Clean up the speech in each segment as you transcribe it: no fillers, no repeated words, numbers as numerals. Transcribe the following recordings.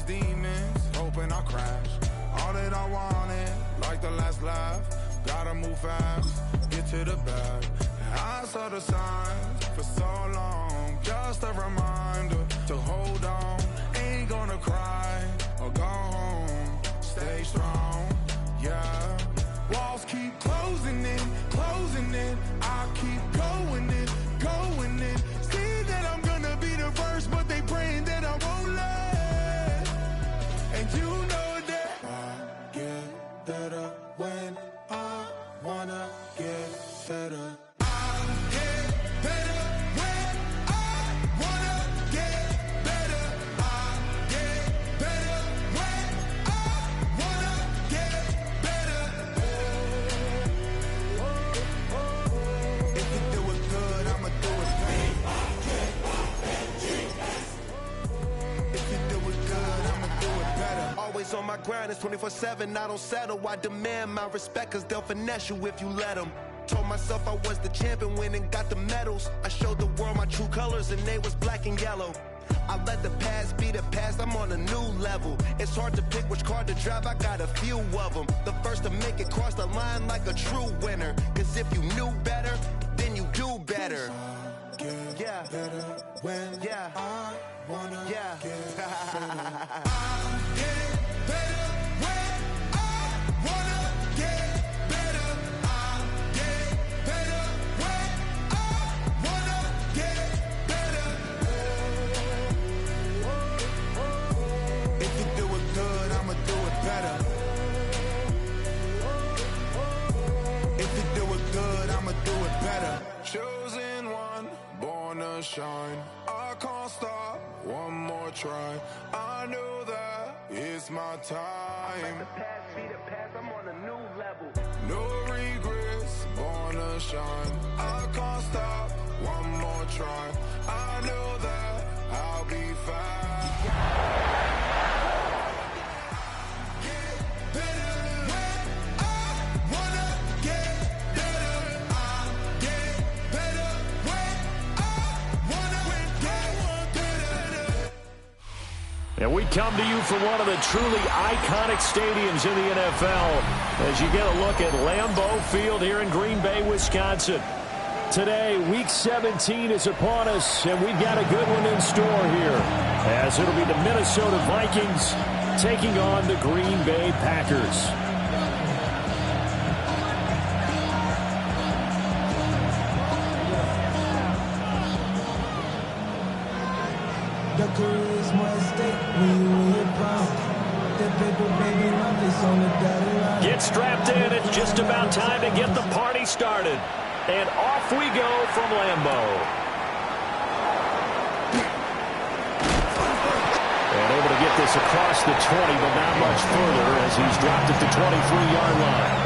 demons, hoping I crash. All that I wanted, like the last laugh. Gotta move fast, get to the bag. I saw the signs for so long, just a reminder to hold on. Ain't gonna cry or go home, stay strong, yeah. Walls keep closing in, I keep going in. See that I'm gonna be the first, but they praying that I won't let. And you know that I get better when I wanna get better. On my grind, it's 24/7, I don't settle. I demand my respect, cause they'll finesse you if you let them. Told myself I was the champion, went and got the medals. I showed the world my true colors and they was black and yellow. I let the past be the past, I'm on a new level. It's hard to pick which car to drive, I got a few of them. The first to make it cross the line like a true winner. Cause if you knew better, then you do better. Yeah, better when I wanna get better. Chosen one, born to shine. I can't stop, one more try. I know that it's my time. The past be the past, I'm on a new level. No regrets, born to shine. I can't stop, one more try. I know that I'll be fine. And we come to you from one of the truly iconic stadiums in the NFL as you get a look at Lambeau Field here in Green Bay, Wisconsin. Today, Week 17 is upon us, and we've got a good one in store here, as it'll be the Minnesota Vikings taking on the Green Bay Packers. Get strapped in. It's just about time to get the party started. And off we go from Lambeau. And able to get this across the 20, but not much further as he's dropped at the 23-yard line.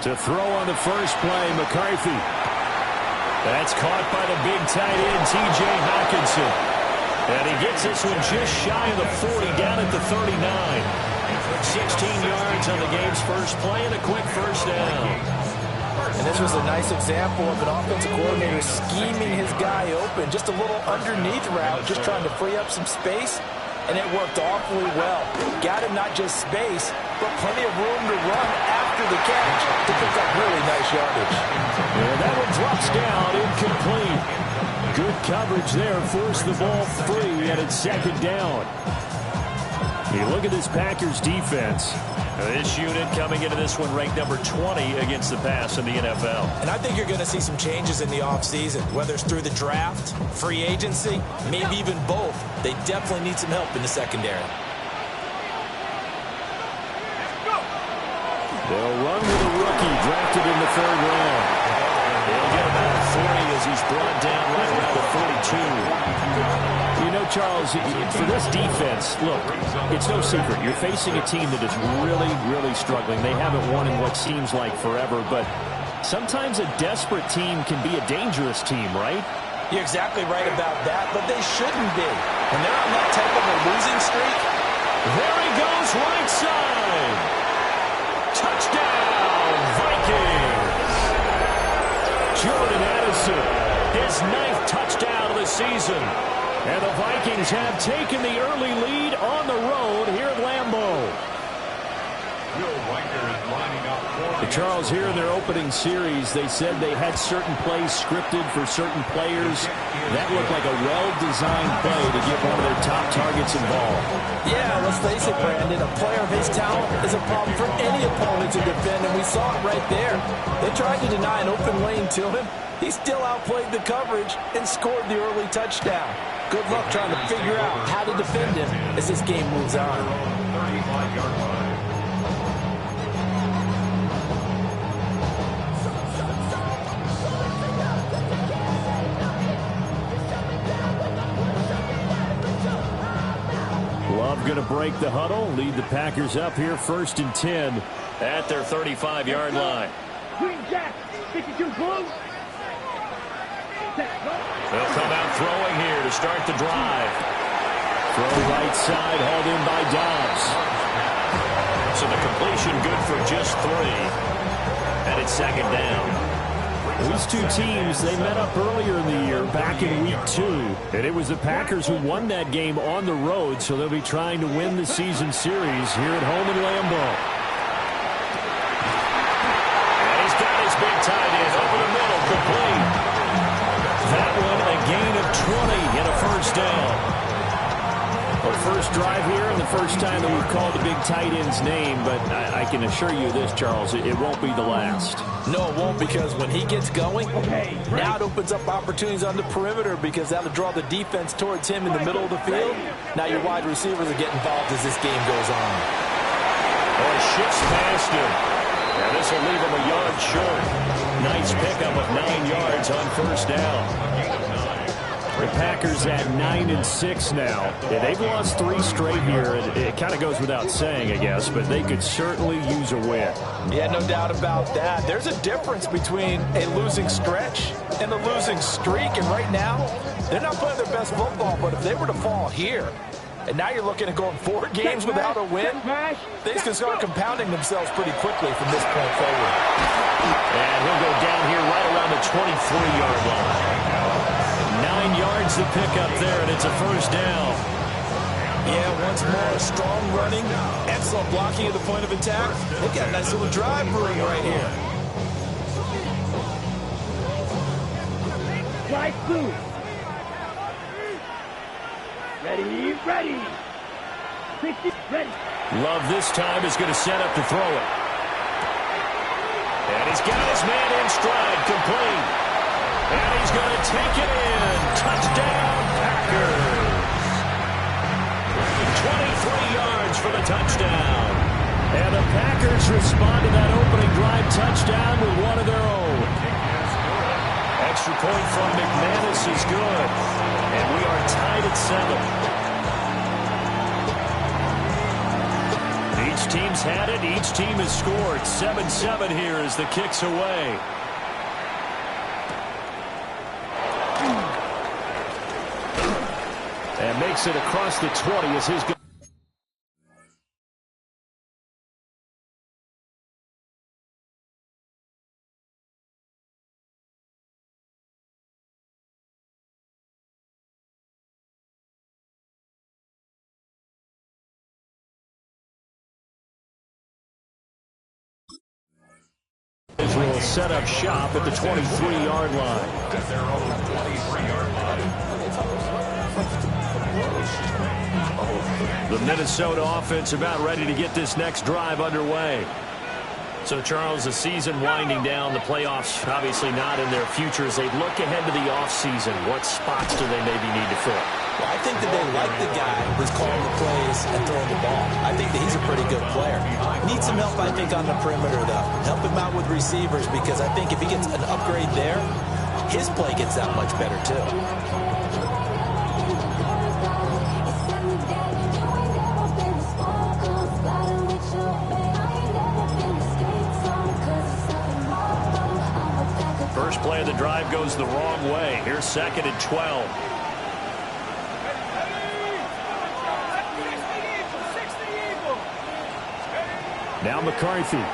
To throw on the first play, McCarthy. That's caught by the big tight end, T.J. Hockenson. And he gets this one just shy of the 40, down at the 39. 16 yards on the game's first play and a quick first down. And this was a nice example of an offensive coordinator scheming his guy open. Just a little underneath route, just trying to free up some space. And it worked awfully well. Got him not just space, but plenty of room to run after the catch to pick up really nice yardage. And that one drops down, incomplete. Good coverage there, forced the ball free, and it's second down. You look at this Packers defense. This unit coming into this one ranked number 20 against the pass in the NFL. And I think you're going to see some changes in the offseason, whether it's through the draft, free agency, maybe even both. They definitely need some help in the secondary. They'll run with a rookie drafted in the third round. They'll get about 40 as he's brought down right around the 42. You know, Charles, for this defense, look, it's no secret. You're facing a team that is really, really struggling. They haven't won in what seems like forever, but sometimes a desperate team can be a dangerous team, right? You're exactly right about that, but they shouldn't be. When they're on that type of a losing streak. There he goes, right side. Touchdown, Vikings. Jordan Addison, his 9th touchdown of the season. And the Vikings have taken the early lead on the road here at Lambeau. Charles, here in their opening series, they said they had certain plays scripted for certain players. That looked like a well-designed play to get one of their top targets involved. Yeah, let's face it, Brandon. A player of his talent is a problem for any opponent to defend, and we saw it right there. They tried to deny an open lane to him. He still outplayed the coverage and scored the early touchdown. Good luck trying to figure out how to defend him as this game moves on. 35-yard line. Love going to break the huddle, lead the Packers up here 1st and 10 at their 35-yard line. They'll come out throwing here to start the drive. Throw right side, hauled in by Dobbs. So the completion good for just 3. And it's 2nd down. These two teams, they met up earlier in the year, back in week 2. And it was the Packers who won that game on the road, so they'll be trying to win the season series here at home in Lambeau. And he's got his big tight end over the middle, complete. That one, a gain of 20 and a 1st down. Our first drive here and the first time that we've called the big tight end's name, but I can assure you this, Charles, it won't be the last. No, it won't, because when he gets going, now it opens up opportunities on the perimeter because that'll draw the defense towards him in the middle of the field. Now your wide receivers will get involved as this game goes on. Oh, he shifts past him. Now this will leave him a yard short. Nice pickup of 9 yards on 1st down. The Packers at 9-6 now. Yeah, they've lost 3 straight here. It kind of goes without saying, I guess, but they could certainly use a win. Yeah, no doubt about that. There's a difference between a losing stretch and a losing streak, and right now, they're not playing their best football, but if they were to fall here, and now you're looking at going 4 games without a win, things can start compounding themselves pretty quickly from this point forward. And he'll go down here right around the 23-yard line. 9 yards to pick up there, and it's a 1st down. Yeah, once more, strong running, excellent blocking at the point of attack. They've got a nice little drive brewing right here. Slide through. Ready. 60, ready. Love this time is going to set up to throw it. And he's got his man in stride, complete. And he's going to take it in. Touchdown, Packers. 23 yards for the touchdown. And the Packers respond to that opening drive touchdown with one of their own. Extra point from McManus is good. And we are tied at 7. Each team's had it. Each team has scored. 7-7 here as the kick's away. And makes it across the 20 as his goal. Will set up shop at the 23-yard line. At their own 23-yard line. The Minnesota offense about ready to get this next drive underway. So, Charles, the season winding down, the playoffs obviously not in their future. As they look ahead to the offseason, what spots do they maybe need to fill? Well, I think that they like the guy who's calling the plays and throwing the ball. I think that he's a pretty good player. Needs some help, I think, on the perimeter, though. Help him out with receivers, because I think if he gets an upgrade there, his play gets that much better, too. First play of the drive goes the wrong way. Here's 2nd and 12. Now McCarthy.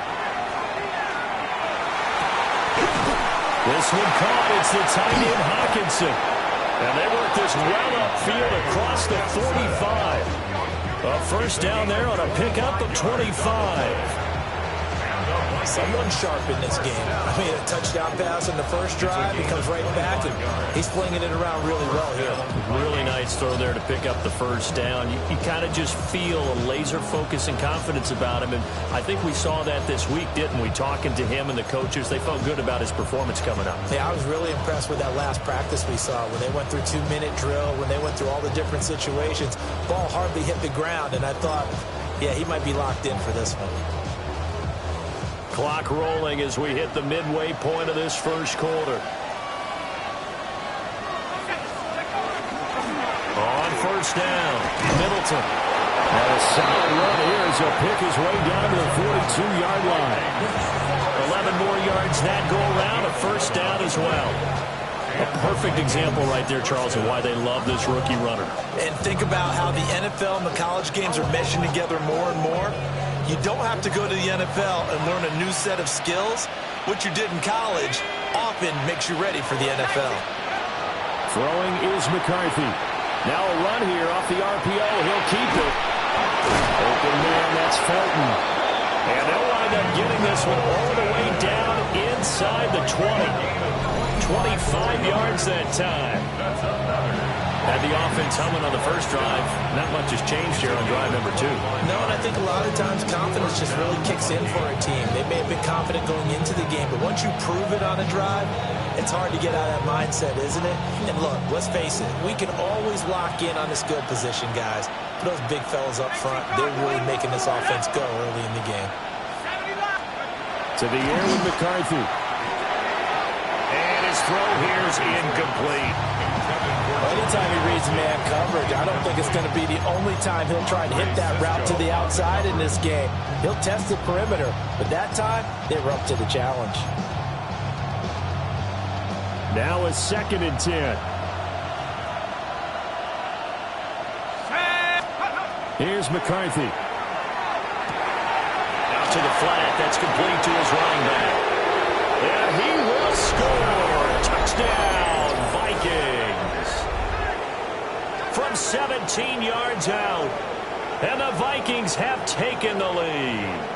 This one caught. It's the tight end Hawkinson. And they work this well upfield across the 45. A first down there on a pickup of 25. Someone sharp in this game. I mean, a touchdown pass in the first drive. He comes right back, and he's flinging it around really well here. Really nice throw there to pick up the first down. You kind of just feel a laser focus and confidence about him, and I think we saw that this week, didn't we? Talking to him and the coaches, they felt good about his performance coming up. Yeah, I was really impressed with that last practice we saw when they went through 2-minute drill, when they went through all the different situations. Ball hardly hit the ground, and I thought, yeah, he might be locked in for this one. Clock rolling as we hit the midway point of this first quarter. On first down, Middleton. And a solid run here as he'll pick his way down to the 42-yard line. 11 more yards that go around, a first down as well. A perfect example right there, Charles, of why they love this rookie runner. And think about how the NFL and the college games are meshing together more and more. You don't have to go to the NFL and learn a new set of skills. What you did in college often makes you ready for the NFL. Throwing is McCarthy. Now a run here off the RPO. He'll keep it. Open man, that's Felton. And they'll wind up getting this one all the way down inside the 20. 25 yards that time. Had the offense humming on the first drive. Not much has changed here on drive number 2. No, and I think a lot of times confidence just really kicks in for a team. They may have been confident going into the game, but once you prove it on a drive, it's hard to get out of that mindset, isn't it? And look, let's face it, we can always lock in on the skill position, guys. But those big fellas up front, they're really making this offense go early in the game. To the air with McCarthy. And his throw here is incomplete. Anytime he reads man coverage, I don't think it's going to be the only time he'll try to hit that route to the outside in this game. He'll test the perimeter, but that time, they were up to the challenge. Now a 2nd and 10. Here's McCarthy. Out to the flat. That's complete to his running back. And he will score. Touchdown, Vikings. From 17 yards out. And the Vikings have taken the lead.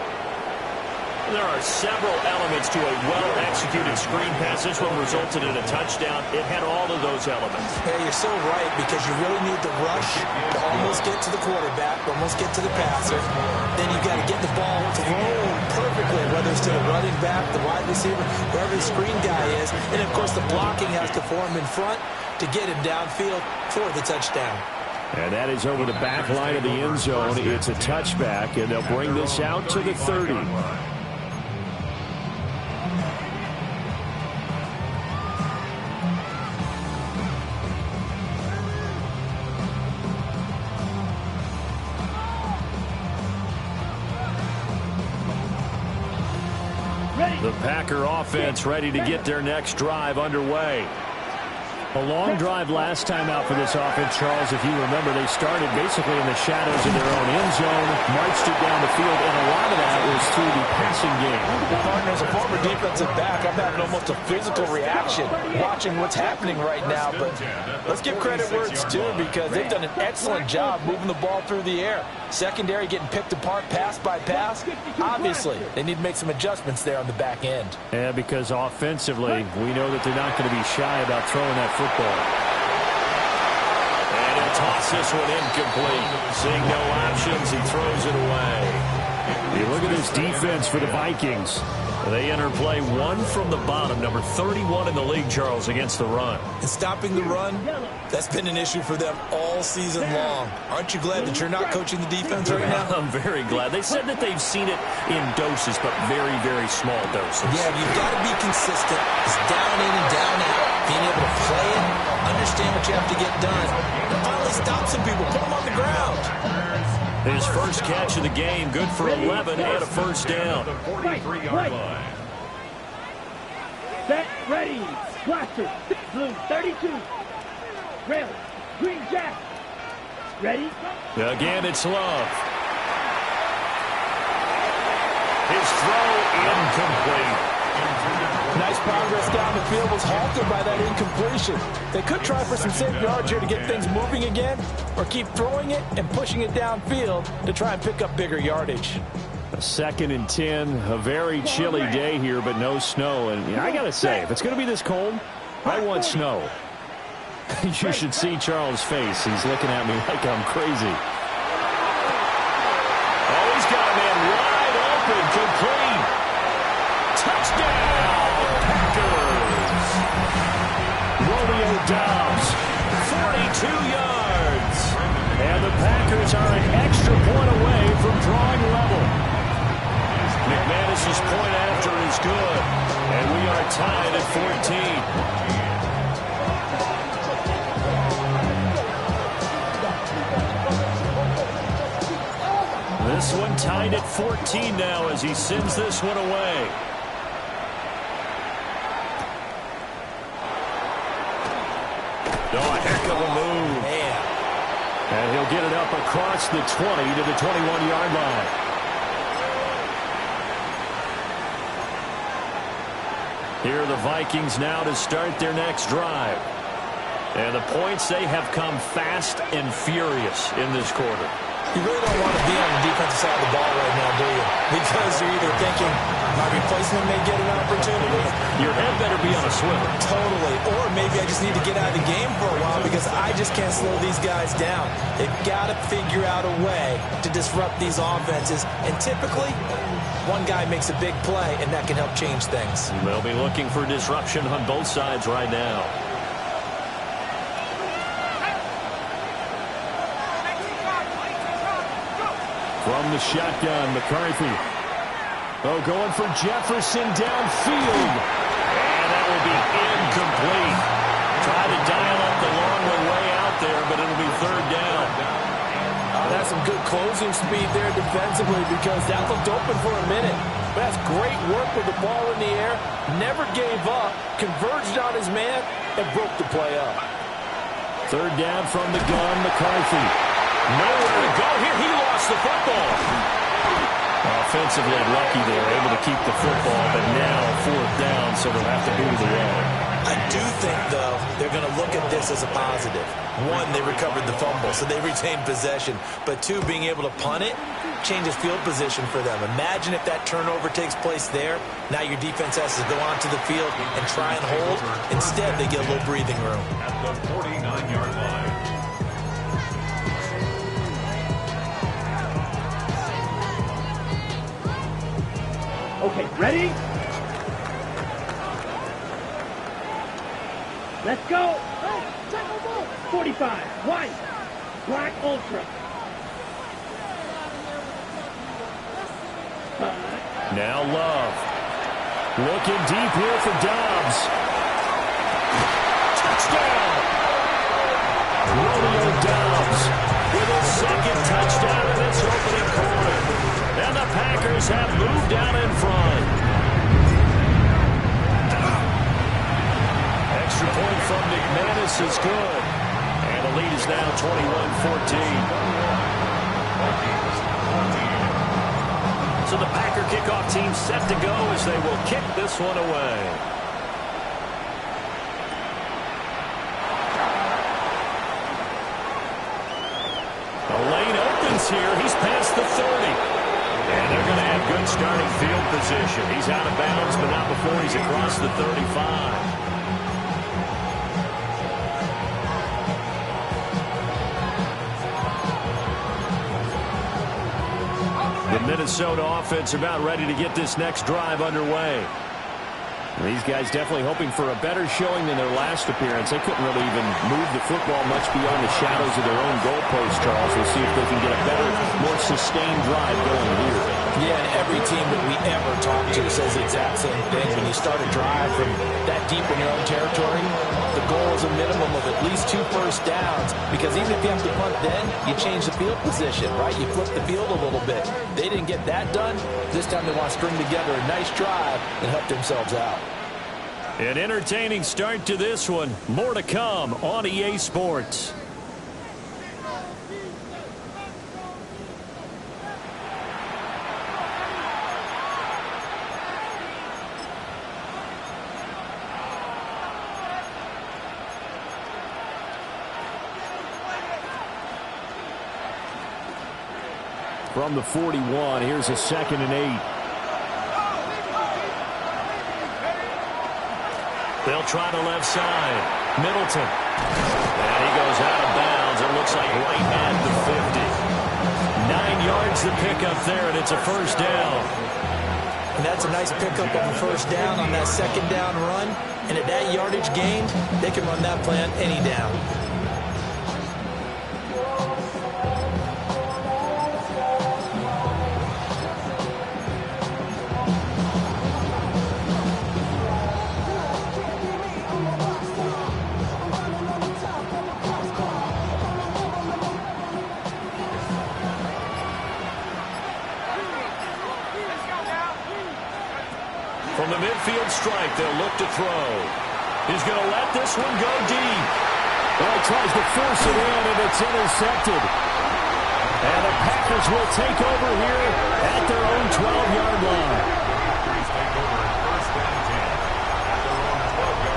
There are several elements to a well-executed screen pass. This one resulted in a touchdown. It had all of those elements. Yeah, you're so right, because you really need the rush to almost get to the quarterback, almost get to the passer. Then you got to get the ball thrown perfectly, whether it's to the running back, the wide receiver, wherever the screen guy is. And, of course, the blocking has to form in front to get him downfield for the touchdown. And that is over the back line of the end zone. It's a touchback, and they'll bring this out to the 30. The Packer offense ready to get their next drive underway. A long drive last time out for this offense, Charles. If you remember, they started basically in the shadows of their own end zone, marched it down the field, and a lot of that was through the passing game. The partner, as a former defensive back, I'm having almost a physical reaction watching what's happening right now. But let's give credit where it's due, because they've done an excellent job moving the ball through the air. Secondary getting picked apart pass by pass. Obviously, they need to make some adjustments there on the back end. Yeah, because offensively, we know that they're not going to be shy about throwing that football. And he'll toss this one incomplete. Seeing no options, he throws it away. You look at this defense for the Vikings. They enter play one from the bottom, number 31 in the league, Charles, against the run. And stopping the run, that's been an issue for them all season long. Aren't you glad that you're not coaching the defense right now? I'm very glad. They said that they've seen it in doses, but very, very small doses. Yeah, you've got to be consistent. It's down in and down out. Being able to play it, understand what you have to get done, and finally stop some people, put them on the ground. His first catch of the game, good for 11 and a first down. Set, ready. Blaster, blue 32. Rail, green jack. Ready? Again, it's Love. His throw incomplete. Nice progress down the field, was halted by that incompletion. They could try for some safe yards here to get things moving again, or keep throwing it and pushing it downfield to try and pick up bigger yardage. A 2nd and 10, a very chilly day here, but no snow. And I got to say, if it's going to be this cold, I want snow. You should see Charles' face. He's looking at me like I'm crazy. Oh, he's got a man wide open, complete. Touchdown, Packers. Romeo Doubs, 42 yards. And the Packers are an extra point away from drawing level. McManus's point after is good. And we are tied at 14. This one tied at 14 now as he sends this one away. Oh, a heck of a move. Man. And he'll get it up across the 20 to the 21-yard line. Here are the Vikings now to start their next drive. And the points, they have come fast and furious in this quarter. You really don't want to be on the defensive side of the ball right now, do you? Because you're either thinking, my replacement may get an opportunity. Your head better be on a swivel. Totally. Or maybe I just need to get out of the game for a while because I just can't slow these guys down. They've got to figure out a way to disrupt these offenses. And typically, one guy makes a big play, and that can help change things. They'll be looking for disruption on both sides right now. From the shotgun, McCarthy. Oh, going for Jefferson downfield. And that will be incomplete. Try to dial up the long one way out there, but it'll be 3rd down. That's some good closing speed there defensively because that looked open for a minute. But that's great work with the ball in the air. Never gave up, converged on his man, and broke the play up. 3rd down from the gun, McCarthy. Nowhere to go here. He lost the football. Offensively lucky they were able to keep the football, but now 4th down, so they'll have to go to the wall. I do think, though, they're going to look at this as a positive. 1, they recovered the fumble, so they retained possession. But 2, being able to punt it changes field position for them. Imagine if that turnover takes place there. Now your defense has to go onto the field and try and hold. Instead, they get a little breathing room. At the 49-yard line. Okay, ready? Let's go. 45, white, black ultra. Now Love. Looking deep here for Doubs. Touchdown! Romeo Doubs with his 2nd touchdown in this opening quarter. And the Packers have moved down in front. Extra point from McManus is good. And the lead is now 21-14. So the Packer kickoff team set to go as they will kick this one away. The lane opens here. He's past the 30. And they're going to have good starting field position. He's out of bounds, but not before he's across the 35. The Minnesota offense about ready to get this next drive underway. These guys definitely hoping for a better showing than their last appearance. They couldn't really even move the football much beyond the shadows of their own goalpost, Charles. We'll see if they can get a better, more sustained drive going here. Yeah, and every team that we ever talk to says the exact same thing. When you start a drive from that deep in your own territory, the goal is a minimum of at least 2 first downs, because even if you have to punt then, you change the field position, right? You flip the field a little bit. They didn't get that done. This time they want to string together a nice drive and help themselves out. An entertaining start to this one. More to come on EA Sports. From the 41, here's a 2nd and 8. They'll try the left side. Middleton. And he goes out of bounds. It looks like right at the 50. 9 yards to pick up there, and it's a first down. And that's a nice pickup on the first down on that 2nd down run. And at that yardage gained, they can run that play on any down. From the midfield stripe, they'll look to throw. He's going to let this one go deep. Well, he tries to force it in, and it's intercepted. And the Packers will take over here at their own 12-yard line. Packers take over at 1st and 10 at their own 12-yard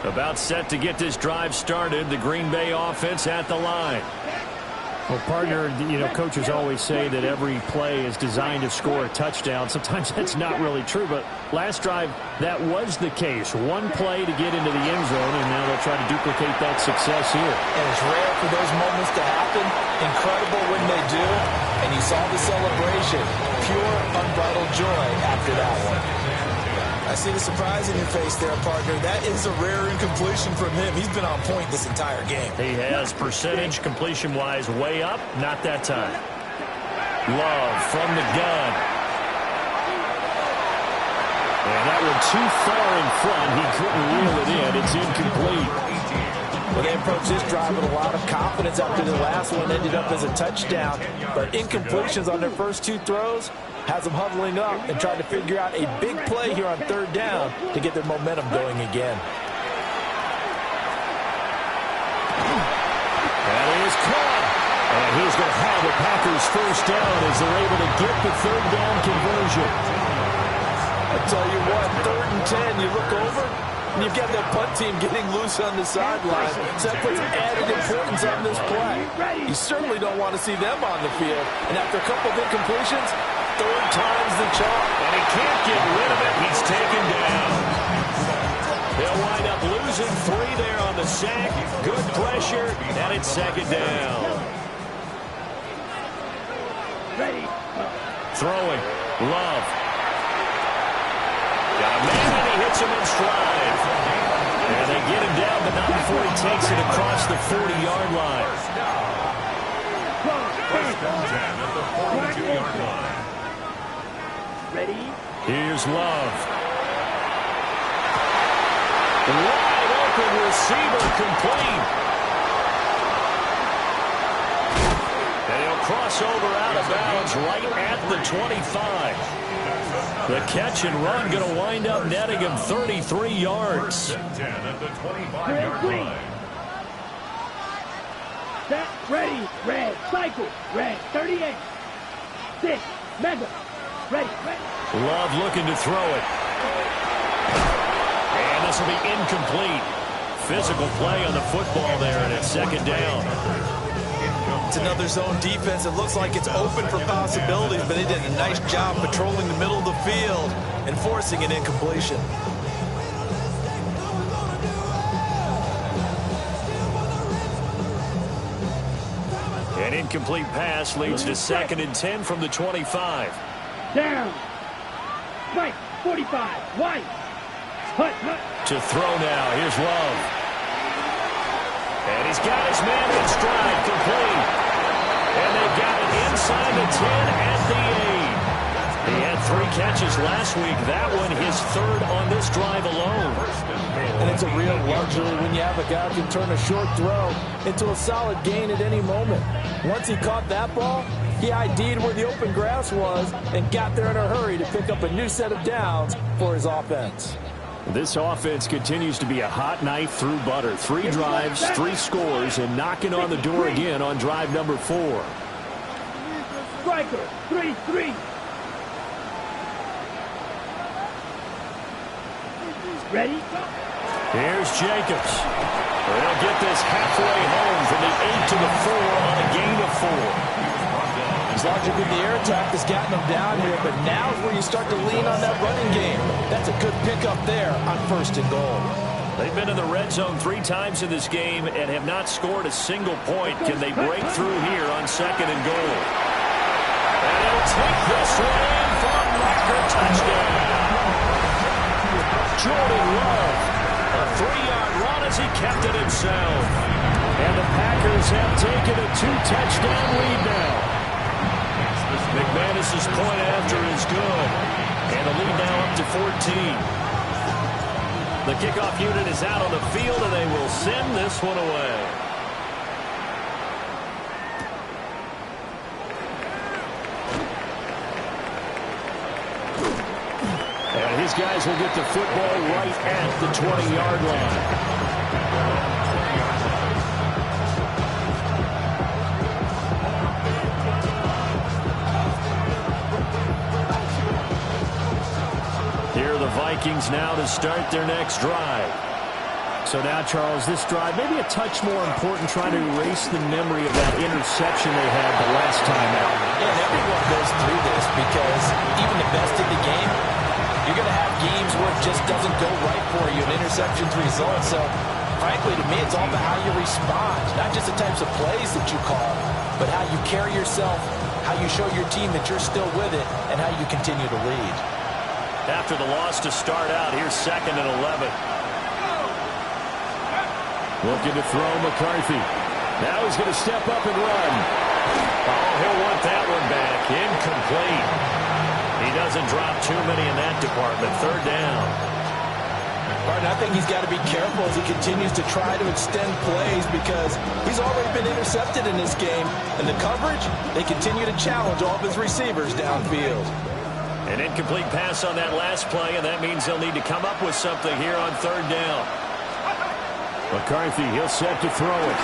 line. About set to get this drive started. The Green Bay offense at the line. Well, partner, you know, coaches always say that every play is designed to score a touchdown. Sometimes that's not really true, but last drive, that was the case. One play to get into the end zone, and now they'll try to duplicate that success here. And it's rare for those moments to happen. Incredible when they do. And you saw the celebration. Pure, unbridled joy after that one. I see the surprise in your face there, partner. That is a rare incompletion from him. He's been on point this entire game. He has percentage completion-wise way up. Not that time. Love from the gun. And that one too far in front. He couldn't reel it in. It's incomplete. Well, they approached this drive with a lot of confidence after the last one ended up as a touchdown. But incompletions on their first 2 throws has them huddling up and trying to figure out a big play here on 3rd down to get their momentum going again. And he is caught. And he's going to have the Packers first down as they're able to get the 3rd down conversion. I tell you what, 3rd and 10, you look over, and you've got that punt team getting loose on the sideline. So that puts added importance on this play. You certainly don't want to see them on the field. And after a couple of incompletions, 3rd time's the charm. And he can't get rid of it. He's taken down. They'll wind up losing 3 there on the sack. Good pressure, and it's 2nd down. Ready. Throwing. Love. Got a man, and he hits him in stride. And they get him down, but not before he takes it across the 40-yard line. First and 10 at the 42-yard line. Ready. Here's Love. Wide open receiver complete. And he'll cross over out of bounds right at the 25. The catch and run going to wind up netting him 33 yards. 10 at the 25-yard line. Set. Ready. Red. Cycle. Red. 38. 6. Mega. Ready. Love looking to throw it. And this will be incomplete. Physical play on the football there, and it's 2nd down. It's another zone defense. It looks like it's open for possibilities, but they did a nice job patrolling the middle of the field and forcing an incompletion. An incomplete pass leads to 2nd and 10 from the 25. Down. Right. 45. White. Hut. To throw now. Here's Love. And he's got his man in stride, complete. And they've got it inside the 10 at the 8. He had 3 catches last week. That one his 3rd on this drive alone. And it's a real luxury when you have a guy who can turn a short throw into a solid gain at any moment. Once he caught that ball, he ID'd where the open grass was and got there in a hurry to pick up a new set of downs for his offense. This offense continues to be a hot knife through butter. 3 drives, 3 scores, and knocking on the door again on drive number 4. Striker, 3-3. Ready? Here's Jacobs. They'll get this halfway home from the 8 to the 4 on a gain of 4. His logic in the air attack has gotten him down here, but now is where you start to lean on that running game. That's a good pickup there on 1st and goal. They've been in the red zone 3 times in this game and have not scored a single point. Can they break through here on 2nd and goal? And he'll take this one in for a Marker touchdown. Jordan Love, a 3-yard run as he kept it himself. And the Packers have taken a 2-touchdown lead now. McManus's point after is good. And the lead now up to 14. The kickoff unit is out on the field, and they will send this one away. And his guys will get the football right at the 20-yard line. Here are the Vikings now to start their next drive. So now, Charles, this drive maybe a touch more important, trying to erase the memory of that interception they had the last time out. Yeah, and everyone goes through this because even the best in the game, you're going to have games where it just doesn't go right for you, and interceptions result. So, frankly, to me, it's all about how you respond, not just the types of plays that you call, but how you carry yourself, how you show your team that you're still with it, and how you continue to lead. After the loss to start out, here's 2nd and 11. Looking to throw McCarthy. Now he's going to step up and run. Oh, he'll want that one back. Incomplete. He doesn't drop too many in that department. 3rd down. Martin, I think he's got to be careful as he continues to try to extend plays because he's already been intercepted in this game. And the coverage, they continue to challenge all of his receivers downfield. An incomplete pass on that last play, and that means they'll need to come up with something here on 3rd down. McCarthy, he'll set to throw it.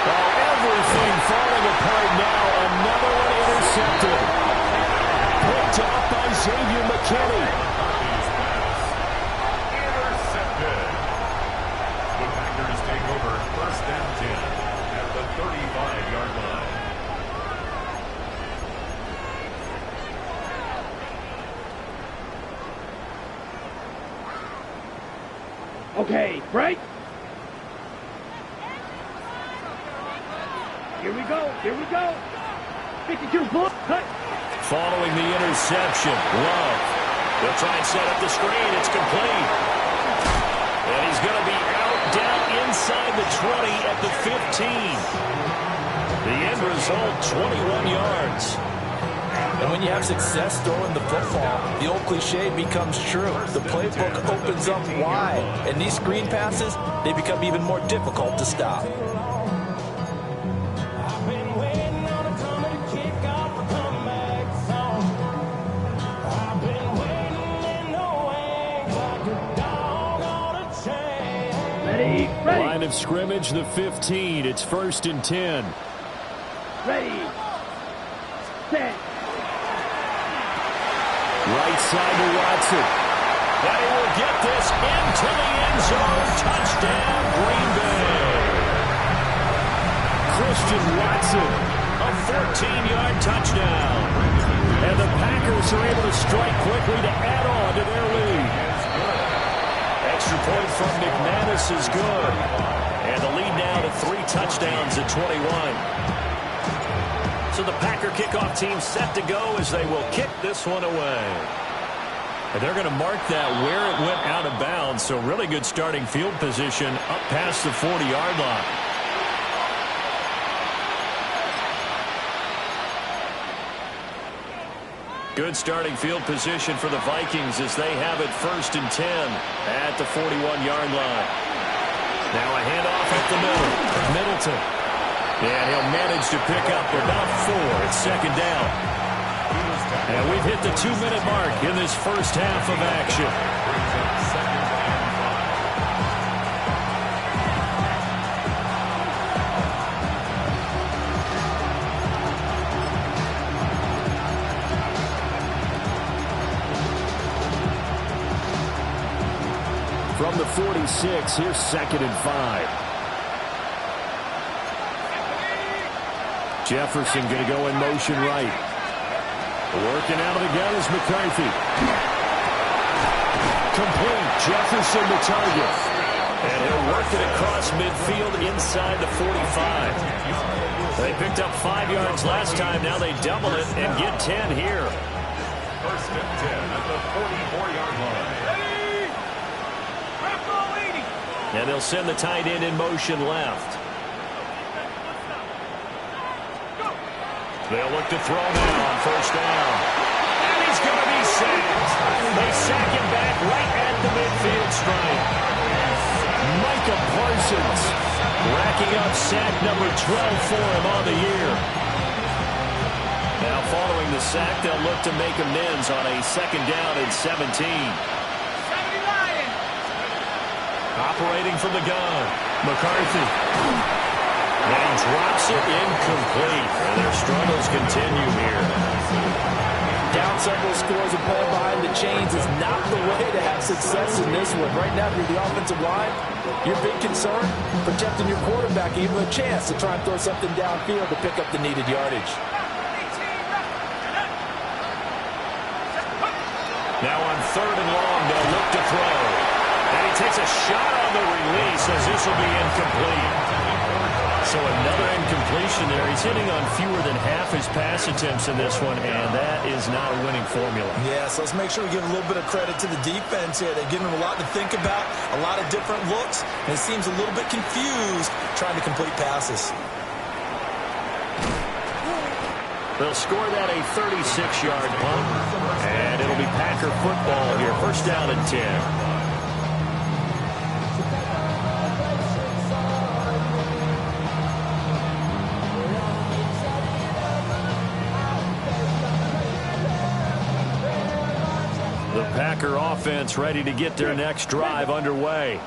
Well, everything falling apart now. Another one intercepted. Picked off by Xavier McKinney. Intercepted. The Packers take over 1st and 10 at the 35-yard line. Okay, break. Here we go. Here we go. 52 foot. Cut. Following the interception, Love. They'll try and set up the screen. It's complete. And he's going to be out down inside the 20 at the 15. The end result, 21 yards. And when you have success throwing the football, the old cliche becomes true. The playbook opens up wide, and these screen passes, they become even more difficult to stop. Ready. Line of scrimmage, the 15. It's 1st and 10. Ready. Set. Right side to Watson. And he will get this into the end zone. Touchdown, Green Bay. Christian Watson. A 14-yard touchdown. And the Packers are able to strike quickly to add on to their lead. Extra point from McManus is good. And the lead now to 3 touchdowns at 21. So the Packer kickoff team set to go as they will kick this one away. And they're going to mark that where it went out of bounds. So really good starting field position up past the 40-yard line. Good starting field position for the Vikings as they have it 1st and 10 at the 41-yard line. Now a handoff up the middle. Middleton. And he'll manage to pick up about 4. It's 2nd down. And we've hit the 2-minute mark in this first half of action. From the 46, here's 2nd and 5. Jefferson going to go in motion right. Working out of the gun is McCarthy. Complete. Jefferson the target. And he'll work it across midfield inside the 45. They picked up 5 yards last time. Now they double it and get 10 here. 1st and 10 at the 44-yard line. And they'll send the tight end in motion left. They'll look to throw now on 1st down. And he's going to be sacked. They sack him back right at the midfield stripe. Micah Parsons racking up sack number 12 for him on the year. Now following the sack, they'll look to make amends on a 2nd down and 17. Operating from the gun, McCarthy. And he drops it incomplete. And their struggles continue here. Down several scores and playing behind the chains is not the way to have success in this one. Right now, if you're the offensive line, your big concern, protecting your quarterback, give him a chance to try and throw something downfield to pick up the needed yardage. Now on 3rd and long, they'll look to throw. And he takes a shot on the release as this will be incomplete. So another incompletion there. He's hitting on fewer than half his pass attempts in this one, and that is not a winning formula. Yeah, so let's make sure we give a little bit of credit to the defense here. They've given him a lot to think about, a lot of different looks, and it seems a little bit confused trying to complete passes. They'll score that a 36-yard punt, and it'll be Packer football here. 1st down and 10. The Packer offense ready to get their next drive underway.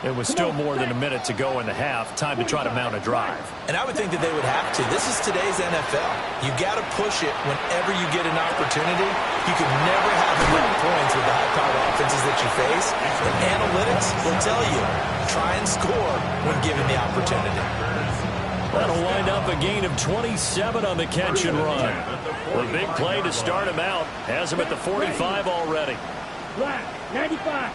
It was still more than a minute to go in the half. Time to try to mount a drive. And I would think that they would have to. This is today's NFL. You got to push it whenever you get an opportunity. You can never have enough points with the high-powered offenses that you face. And analytics will tell you, try and score when given the opportunity. That'll wind up a gain of 27 on the catch and run. The big play to start him out has him at the 45 already. Black, 95.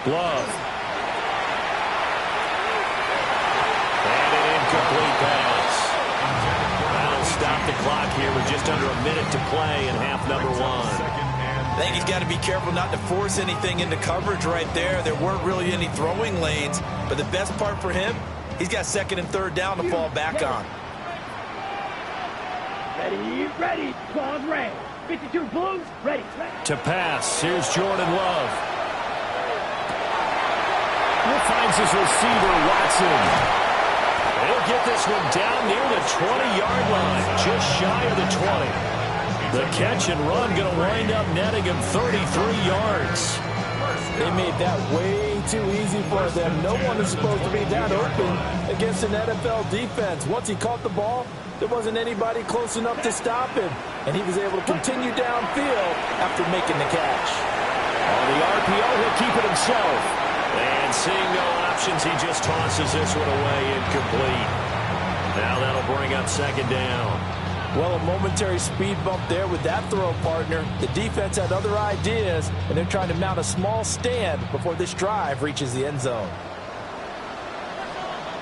Glove. And an incomplete pass. That'll stop the clock here with just under a minute to play in half number 1. I think he's got to be careful not to force anything into coverage right there. There weren't really any throwing lanes, but the best part for him, he's got 2nd and 3rd down to fall back on. Ready. Claws red. 52 blues, ready. To pass, here's Jordan Love. He finds his receiver, Watson. He'll get this one down near the 20-yard line, just shy of the 20. The catch and run going to wind up netting him 33 yards. They made that way too easy for them. No one is supposed to be that open against an NFL defense. Once he caught the ball, there wasn't anybody close enough to stop him. And he was able to continue downfield after making the catch. On the RPO, he'll keep it himself. And seeing no options, he just tosses this one away incomplete. Now that'll bring up 2nd down. Well, a momentary speed bump there with that throw, partner. The defense had other ideas, and they're trying to mount a small stand before this drive reaches the end zone.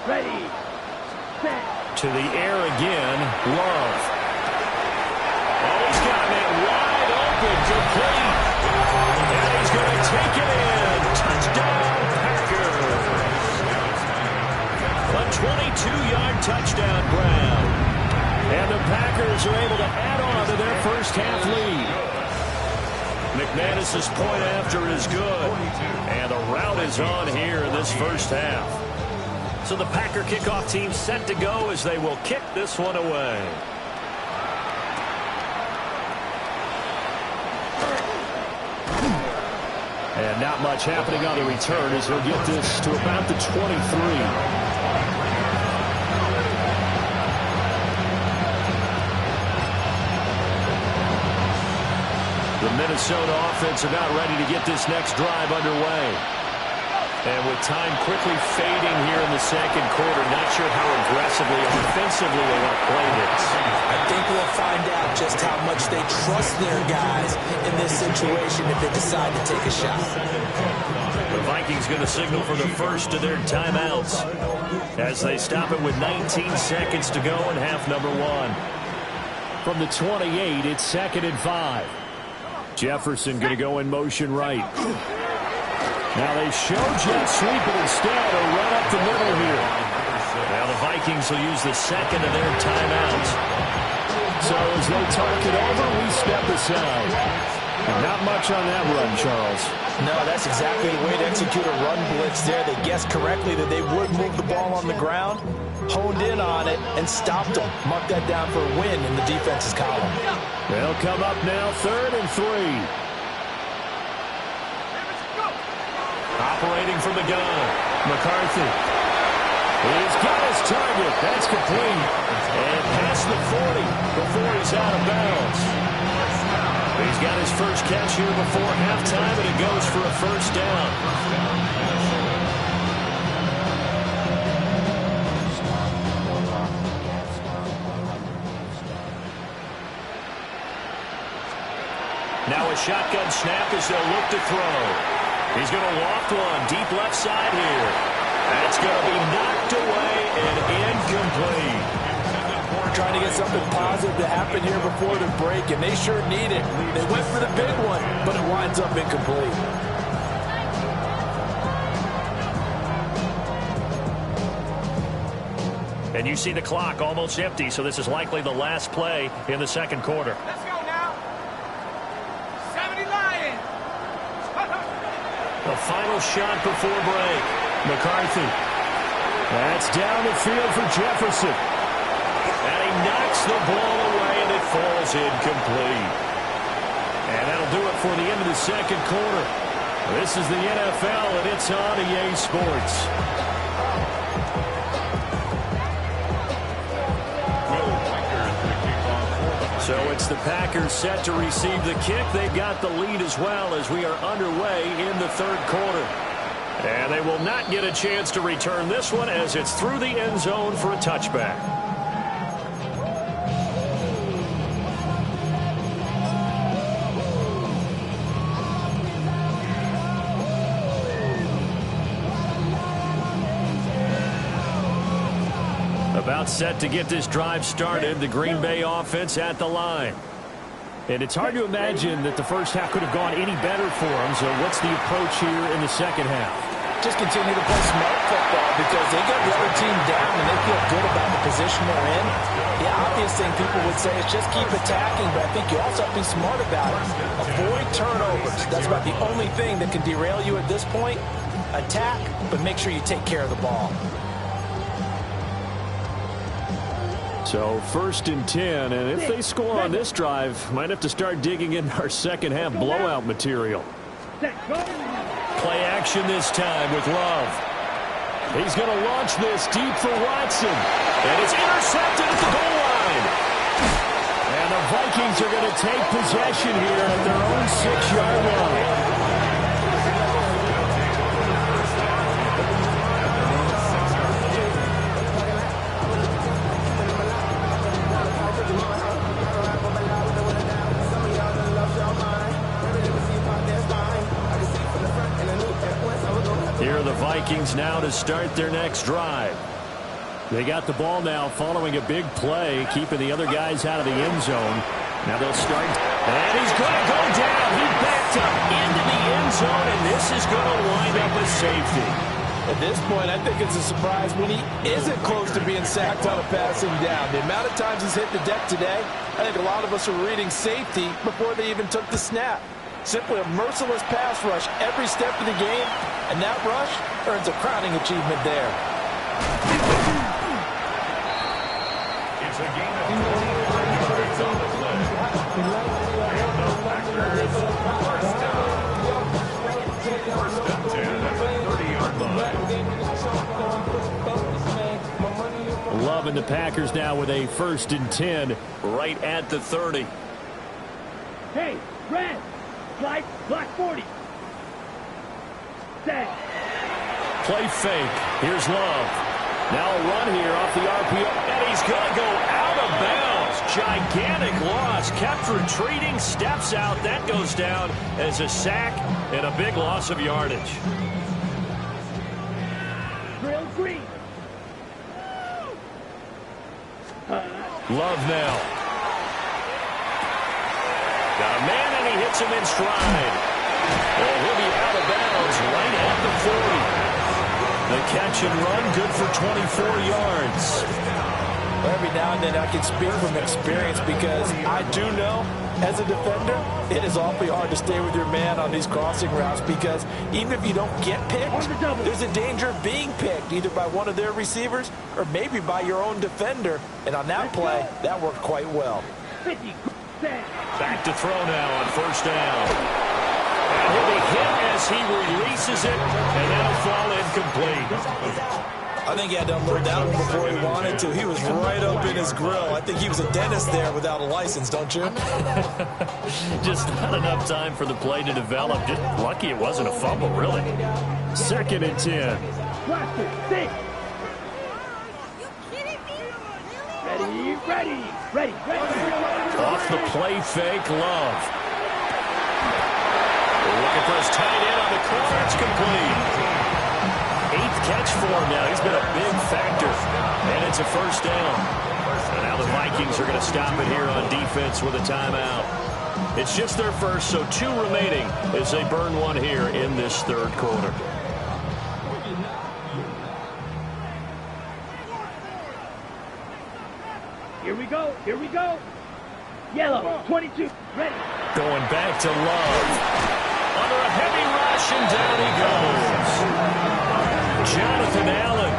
Ready, set. To the air again, Love. Oh, he's got it wide open, complete. And he's going to take it in. Touchdown, Packers. A 22-yard touchdown grab. And the Packers are able to add on to their first half lead. McManus's point after is good. And the rout is on here in this first half. So the Packer kickoff team set to go as they will kick this one away. And not much happening on the return as he'll get this to about the 23. The Minnesota offense about ready to get this next drive underway. And with time quickly fading here in the second quarter, not sure how aggressively or offensively they want to play this. I think we'll find out just how much they trust their guys in this situation if they decide to take a shot. The Vikings going to signal for the first of their timeouts as they stop it with 19 seconds to go in half number one. From the 28, it's 2nd and 5. Jefferson going to go in motion right. Now they show jet sweep, but instead a run up the middle here. Now the Vikings will use the second of their timeouts. So as they talk it over, we step aside. And not much on that run, Charles. No, that's exactly the way to execute a run blitz there. They guessed correctly that they would move the ball on the ground, honed in on it, and stopped them. Mark that down for a win in the defense's column. They'll come up now 3rd and 3. Operating from the gun, McCarthy. He's got his target. That's complete. And past the 40 before he's out of bounds. He's got his first catch here before halftime, and it goes for a first down. Now a shotgun snap as they'll look to throw. He's going to loft one deep left side here. That's going to be knocked away and incomplete. Trying to get something positive to happen here before the break, and they sure need it. They went for the big one, but it winds up incomplete. And you see the clock almost empty, so this is likely the last play in the second quarter. Let's go now. 70 Lions. The final shot before break. McCarthy. That's down the field for Jefferson. And he knocks the ball away, and it falls incomplete. And that'll do it for the end of the second quarter. This is the NFL, and it's on EA Sports. So it's the Packers set to receive the kick. They've got the lead as well as we are underway in the third quarter. And they will not get a chance to return this one as it's through the end zone for a touchback. About set to get this drive started. The Green Bay offense at the line. And it's hard to imagine that the first half could have gone any better for them. So what's the approach here in the second half? Just continue to play smart football because they got the other team down and they feel good about the position they're in. The obvious thing people would say is just keep attacking, but I think you also have to be smart about it. Avoid turnovers. That's about the only thing that can derail you at this point. Attack, but make sure you take care of the ball. So 1st and 10, and if they score on this drive, might have to start digging in our second half blowout material. Play action this time with Love. He's going to launch this deep for Watson. And it's intercepted at the goal line. And the Vikings are going to take possession here at their own 6-yard line. Here are the Vikings now to start their next drive. They got the ball now following a big play, keeping the other guys out of the end zone. Now they'll start. And he's going to go down. He backed up into the end zone, and this is going to wind up with safety. At this point, I think it's a surprise when he isn't close to being sacked on a passing down. The amount of times he's hit the deck today, I think a lot of us are reading safety before they even took the snap. Simply a merciless pass rush every step of the game, and that rush earns a crowning achievement there. It's a gain of 23 yards on the play. And the Packers first down. First and 10 at the 30-yard line. Loving the Packers now with a 1st and 10 right at the 30. Hey, red. Slide, block 40. Set. Play fake. Here's Love. Now a run here off the RPO. And he's going to go out of bounds. Gigantic loss. Kept retreating. Steps out. That goes down as a sack and a big loss of yardage. Drill green. Love now. Got a man and he hits him in stride. And he'll be out of bounds right at the 40. The catch and run good for 24 yards. Every now and then I can speak from experience because I do know as a defender it is awfully hard to stay with your man on these crossing routes because even if you don't get picked, there's a danger of being picked either by one of their receivers or maybe by your own defender. And on that play, that worked quite well. 50. Back to throw now on 1st down. And he'll be hit as he releases it, and that'll fall incomplete. I think he had to unload that one before he wanted to. He was right up in his grill. I think he was a dentist there without a license, don't you? Just not enough time for the play to develop. Just lucky it wasn't a fumble, really. 2nd and 10. Blaster, 6. Ready. Off the play fake, Love. Looking for his tight end on the corner. It's complete. 8th catch for him now. He's been a big factor. And it's a 1st down. And now the Vikings are going to stop it here on defense with a timeout. It's just their first, so 2 remaining as they burn one here in this 3rd quarter. Here we go. Yellow, 22, ready. Going back to Love. Under a heavy rush, and down he goes. Jonathan Allen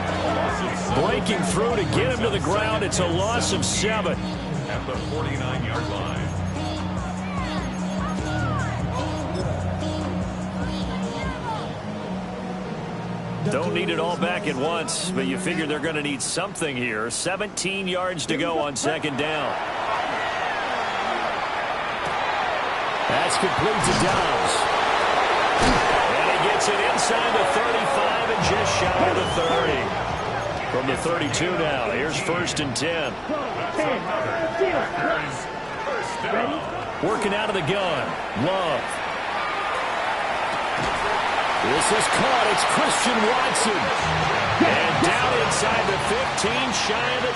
breaking through to get him to the ground. It's a loss of 7. At the 49-yard line. Don't need it all back at once, but you figure they're going to need something here. 17 yards to go on 2nd down. That's complete to Dobbs. And he gets it inside the 35 and just shy of the 30. From the 32 now, here's 1st and 10. Working out of the gun. Love. This is caught. It's Christian Watson. And down inside the 15, shy of the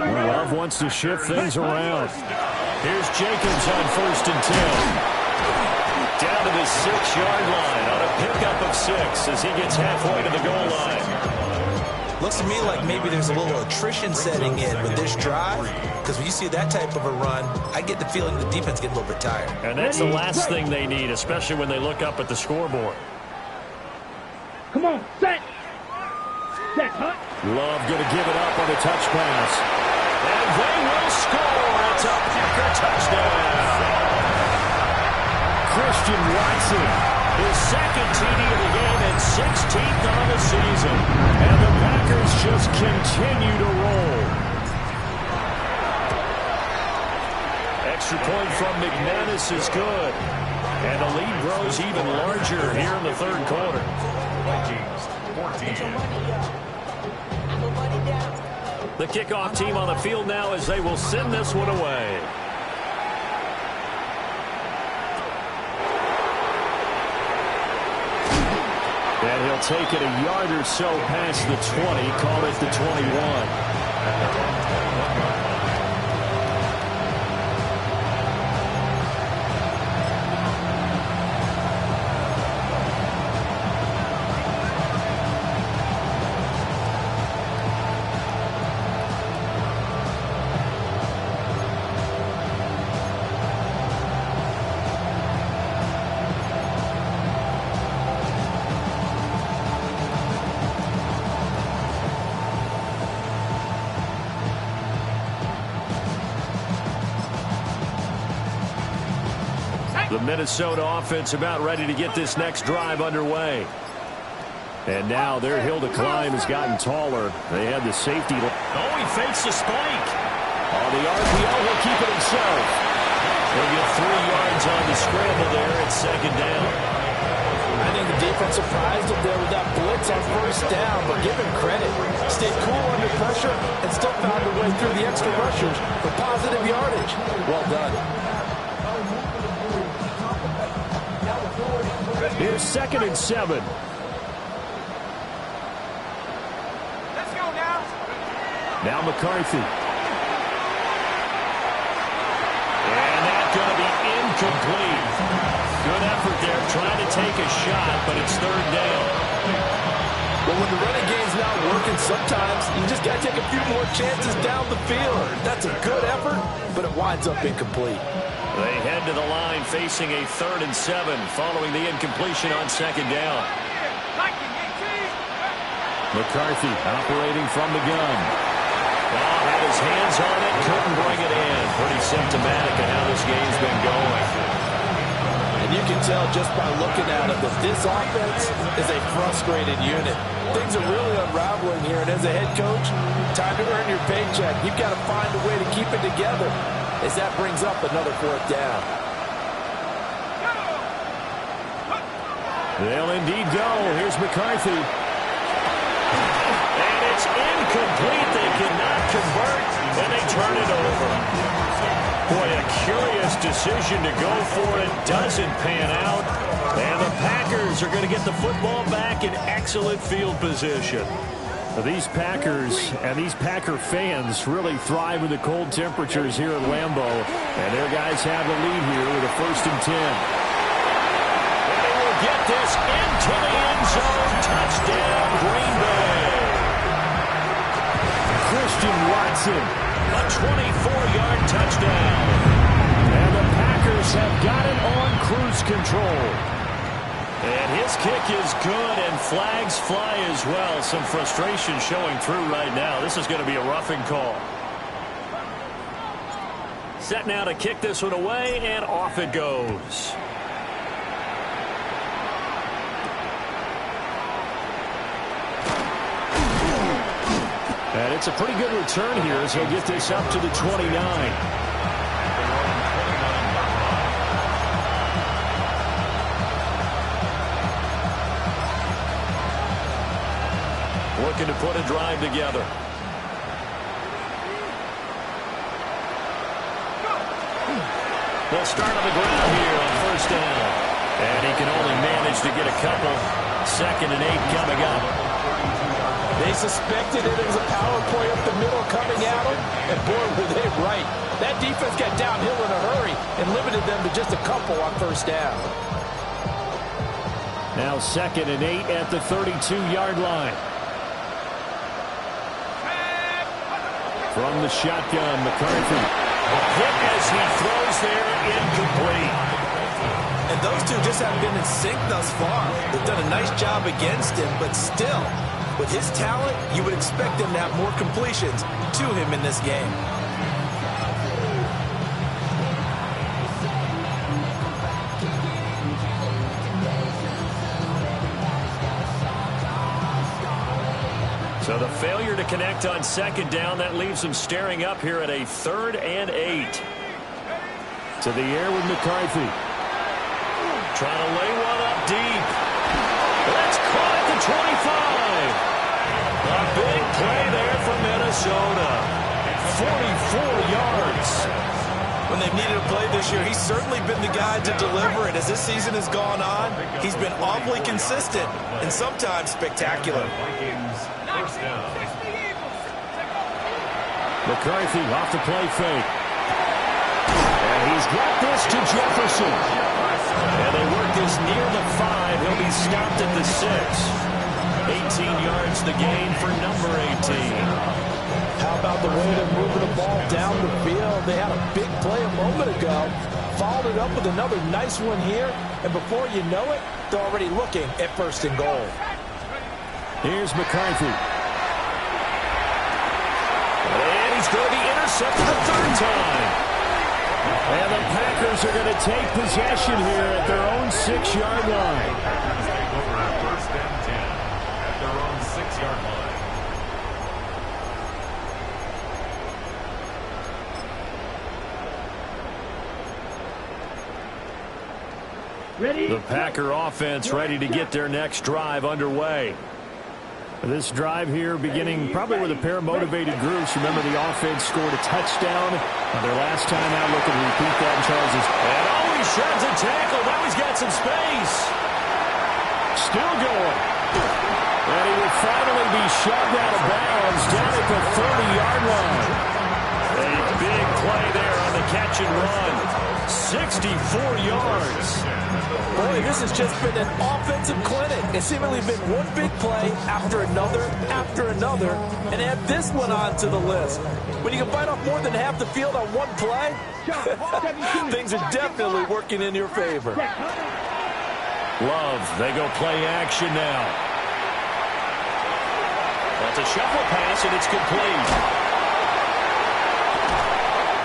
10. Love wants to shift things around. Here's Jacobs on 1st and 10. Down to the 6-yard line on a pickup of 6 as he gets halfway to the goal line. Looks to me like maybe there's a little attrition setting in with this drive, because when you see that type of a run, I get the feeling the defense gets a little bit tired. And that's the last thing they need, especially when they look up at the scoreboard. Come on, set, huh? Love going to give it up on the touch pass. And they will score. It's a Packer touchdown. Christian Watson, his 2nd TD of the game and 16th on the season. And the Packers just continue to roll. Extra point from McManus is good. And the lead grows even larger here in the 3rd quarter. Vikings 14. The kickoff team on the field now as they will send this one away. And he'll take it a yard or so past the 20, call it the 21. The Minnesota offense about ready to get this next drive underway. And now their hill to climb has gotten taller. They had the safety. Oh, he fakes the spike. On the RPO, he'll keep it himself. He'll get 3 yards on the scramble there at second down. I think the defense surprised him there with that blitz on first down, but give him credit. Stayed cool under pressure and still found a way through the extra rushers for positive yardage. Well done. Here's 2nd and 7. Let's go now. Now McCarthy. And that's going to be incomplete. Good effort there, trying to take a shot, but it's 3rd down. Well, when the running game's not working, sometimes you just got to take a few more chances down the field. That's a good effort, but it winds up incomplete. They head to the line facing a 3rd and 7 following the incompletion on 2nd down. McCarthy operating from the gun. Oh, had his hands on it, couldn't bring it in. Pretty symptomatic of how this game's been going. And you can tell just by looking at it that this offense is a frustrated unit. Things are really unraveling here, and as a head coach, time to earn your paycheck. You've got to find a way to keep it together as that brings up another 4th down. They'll indeed go. Here's McCarthy. And it's incomplete. They cannot convert, and they turn it over. Boy, a curious decision to go for it. Doesn't pan out. And the Packers are going to get the football back in excellent field position. These Packers and these Packer fans really thrive with the cold temperatures here at Lambeau. And their guys have the lead here with a 1st and 10. And they will get this into the end zone. Touchdown, Green Bay. Christian Watson. A 24-yard touchdown. And the Packers have got it on cruise control. And his kick is good, and flags fly as well. Some frustration showing through right now. This is going to be a roughing call. Set now to kick this one away, and off it goes. And it's a pretty good return here as he'll get this up to the 29. Looking to put a drive together. They'll start on the ground here on 1st down. And he can only manage to get a couple. 2nd and 8 coming up. They suspected it was a power play up the middle coming at them, and boy, were they right. That defense got downhill in a hurry and limited them to just a couple on 1st down. Now 2nd and 8 at the 32-yard line. From the shotgun, McCarthy. Hit as he throws there, incomplete. And those two just haven't been in sync thus far. They've done a nice job against him, but still, with his talent, you would expect him to have more completions to him in this game. So the failure to connect on 2nd down, that leaves them staring up here at a 3rd and 8. To the air with McCarthy. Trying to lay one up deep. That's caught at the 25. A big play there from Minnesota. 44 yards. When they've needed a play this year, he's certainly been the guy to deliver it. As this season has gone on, he's been awfully consistent and sometimes spectacular. McCarthy off the play fake. And he's got this to Jefferson. And they work this near the 5. He'll be stopped at the 6. 18 yards the gain for number 18. How about the way they're moving the ball down the field? They had a big play a moment ago. Followed it up with another nice one here. And before you know it, they're already looking at 1st and goal. Here's McCarthy. And he's going to be intercepted the 3rd time. And the Packers Eagles are going to take possession here at their own 6-yard line. Take over at 1st and 10 at their own 6-yard line. The Packer offense ready to get their next drive underway. This drive here beginning probably with a pair of motivated groups. Remember, the offense scored a touchdown on their last time out. Looking to repeat that in Charles's. And he sheds a tackle. Now he's got some space. Still going. And he will finally be shoved out of bounds down at the 30-yard line. A big play there on the catch and run. 64 yards. Boy, this has just been an offensive clinic. It's seemingly been one big play after another, and add this one on to the list. When you can bite off more than half the field on one play, things are definitely working in your favor. Love, they go play action now. That's a shuffle pass, and it's complete.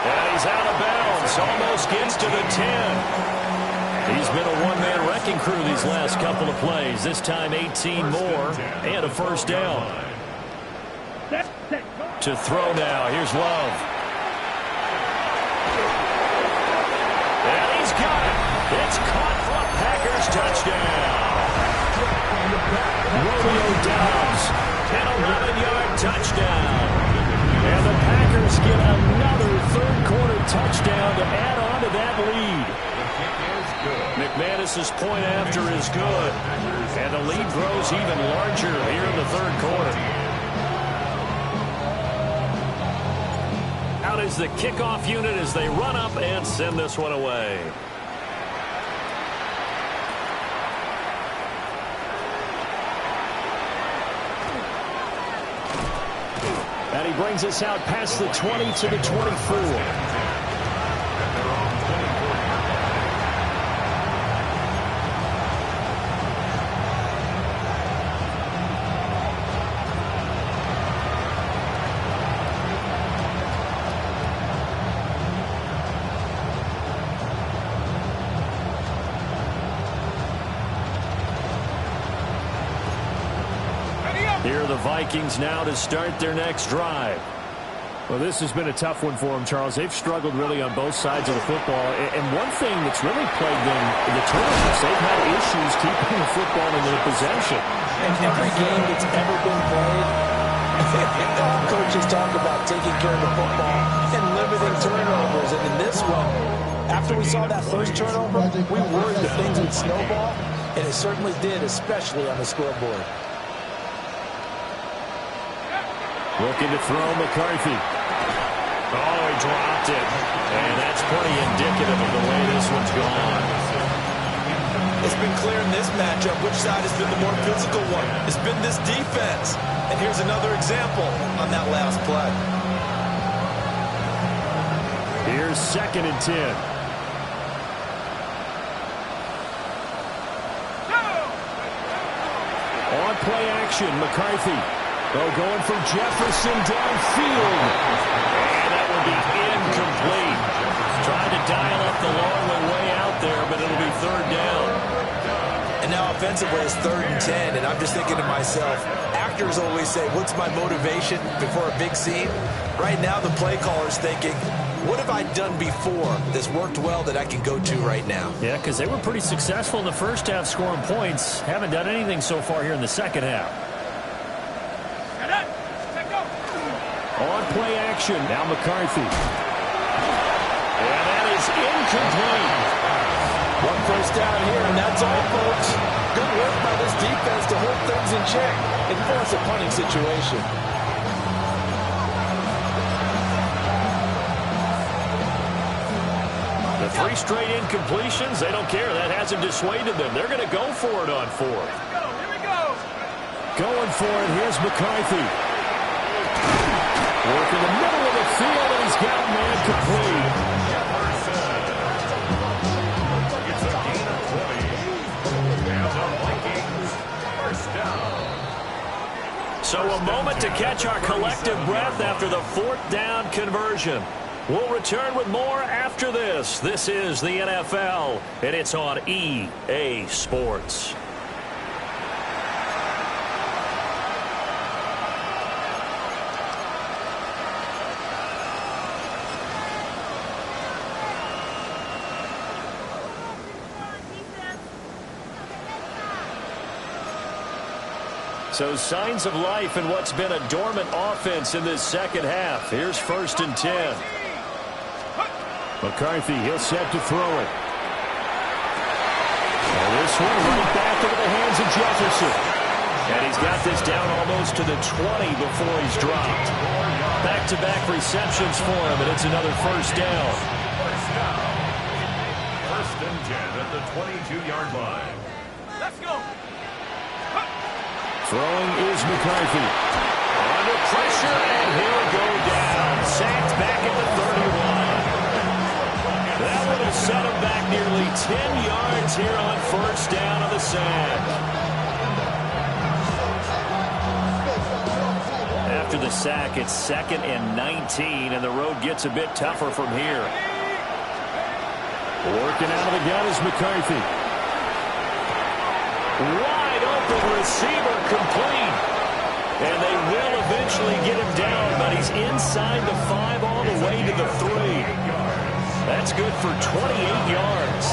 And he's out of bounds. Almost gets to the 10. He's been a one-man wrecking crew these last couple of plays. This time 18 more and a first down. To throw now. Here's Love. And he's got it. It's caught for a Packers touchdown. Romeo Doubs, an 11-yard touchdown. And the Packers get another third-quarter touchdown to add on to that lead. McManus's point after is good. And the lead grows even larger here in the third quarter. Out is the kickoff unit as they run up and send this one away. And he brings us out past the 20 to the 24. Here are the Vikings now to start their next drive. Well, this has been a tough one for them, Charles. They've struggled really on both sides of the football. And one thing that's really plagued them, the turnovers, they've had issues keeping the football in their possession. In every game that's ever been played, all coaches talk about taking care of the football and limiting turnovers. And in this one, after we saw that first turnover, we worried that things would snowball, and it certainly did, especially on the scoreboard. Looking to throw McCarthy. Oh, he dropped it. And that's pretty indicative of the way this one's gone. It's been clear in this matchup which side has been the more physical one. It's been this defense. And here's another example on that last play. Here's 2nd and 10. On play action, McCarthy. Oh, going from Jefferson downfield. And that will be incomplete. Trying to dial up the long way out there, but it'll be 3rd down. And now offensively it's 3rd and 10, and I'm just thinking to myself, actors always say, what's my motivation before a big scene? Right now the play caller's thinking, what have I done before that's worked well that I can go to right now? Yeah, because they were pretty successful in the first half scoring points. Haven't done anything so far here in the second half. On play action, now McCarthy. And that is incomplete. One first down here, and that's all, folks. Good work by this defense to hold things in check and force a punting situation. The 3 straight incompletions, they don't care. That hasn't dissuaded them. They're going to go for it on 4th. Here we go. Going for it, here's McCarthy. Work in the middle of the field, and he's got man complete. It's a gain of 20. And the Vikings, first down. So a moment to catch our collective breath after the 4th down conversion. We'll return with more after this. This is the NFL, and it's on EA Sports. So signs of life in what's been a dormant offense in this second half. Here's 1st and 10. McCarthy, he'll set to throw it. And this one right back into the hands of Jefferson. And he's got this down almost to the 20 before he's dropped. Back-to-back receptions for him, and it's another 1st down. 1st and 10 at the 22-yard line. Let's go. Throwing is McCarthy. Under pressure, and he'll go down. Sacked back at the 31. That would have set him back nearly 10 yards here on 1st down of the sack. After the sack, it's 2nd and 19, and the road gets a bit tougher from here. Working out of the gun is McCarthy. Wide open receiver complete. And they will eventually get him down, but he's inside the 5 all the way to the 3. That's good for 28 yards.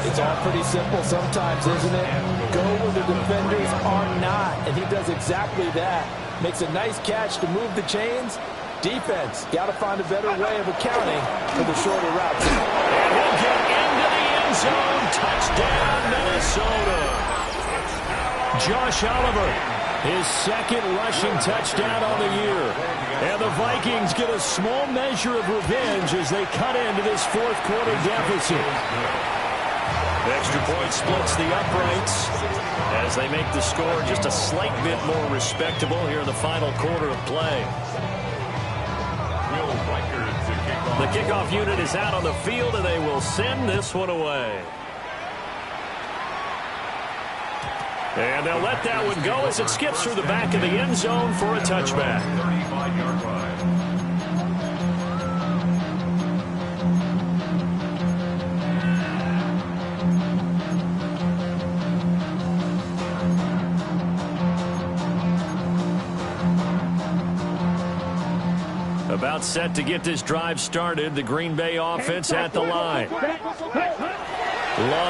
It's all pretty simple sometimes, isn't it? Go where the defenders are not, and he does exactly that. Makes a nice catch to move the chains. Defense, got to find a better way of accounting for the shorter routes. And he'll get into the end zone. Touchdown, Minnesota. Josh Oliver, his 2nd rushing touchdown on the year. And the Vikings get a small measure of revenge as they cut into this 4th quarter deficit. Extra point splits the uprights as they make the score just a slight bit more respectable here in the final quarter of play. The kickoff unit is out on the field, and they will send this one away. And they'll let that one go as it skips through the back of the end zone for a touchback. 35-yard line. About set to get this drive started. The Green Bay offense at the line. Love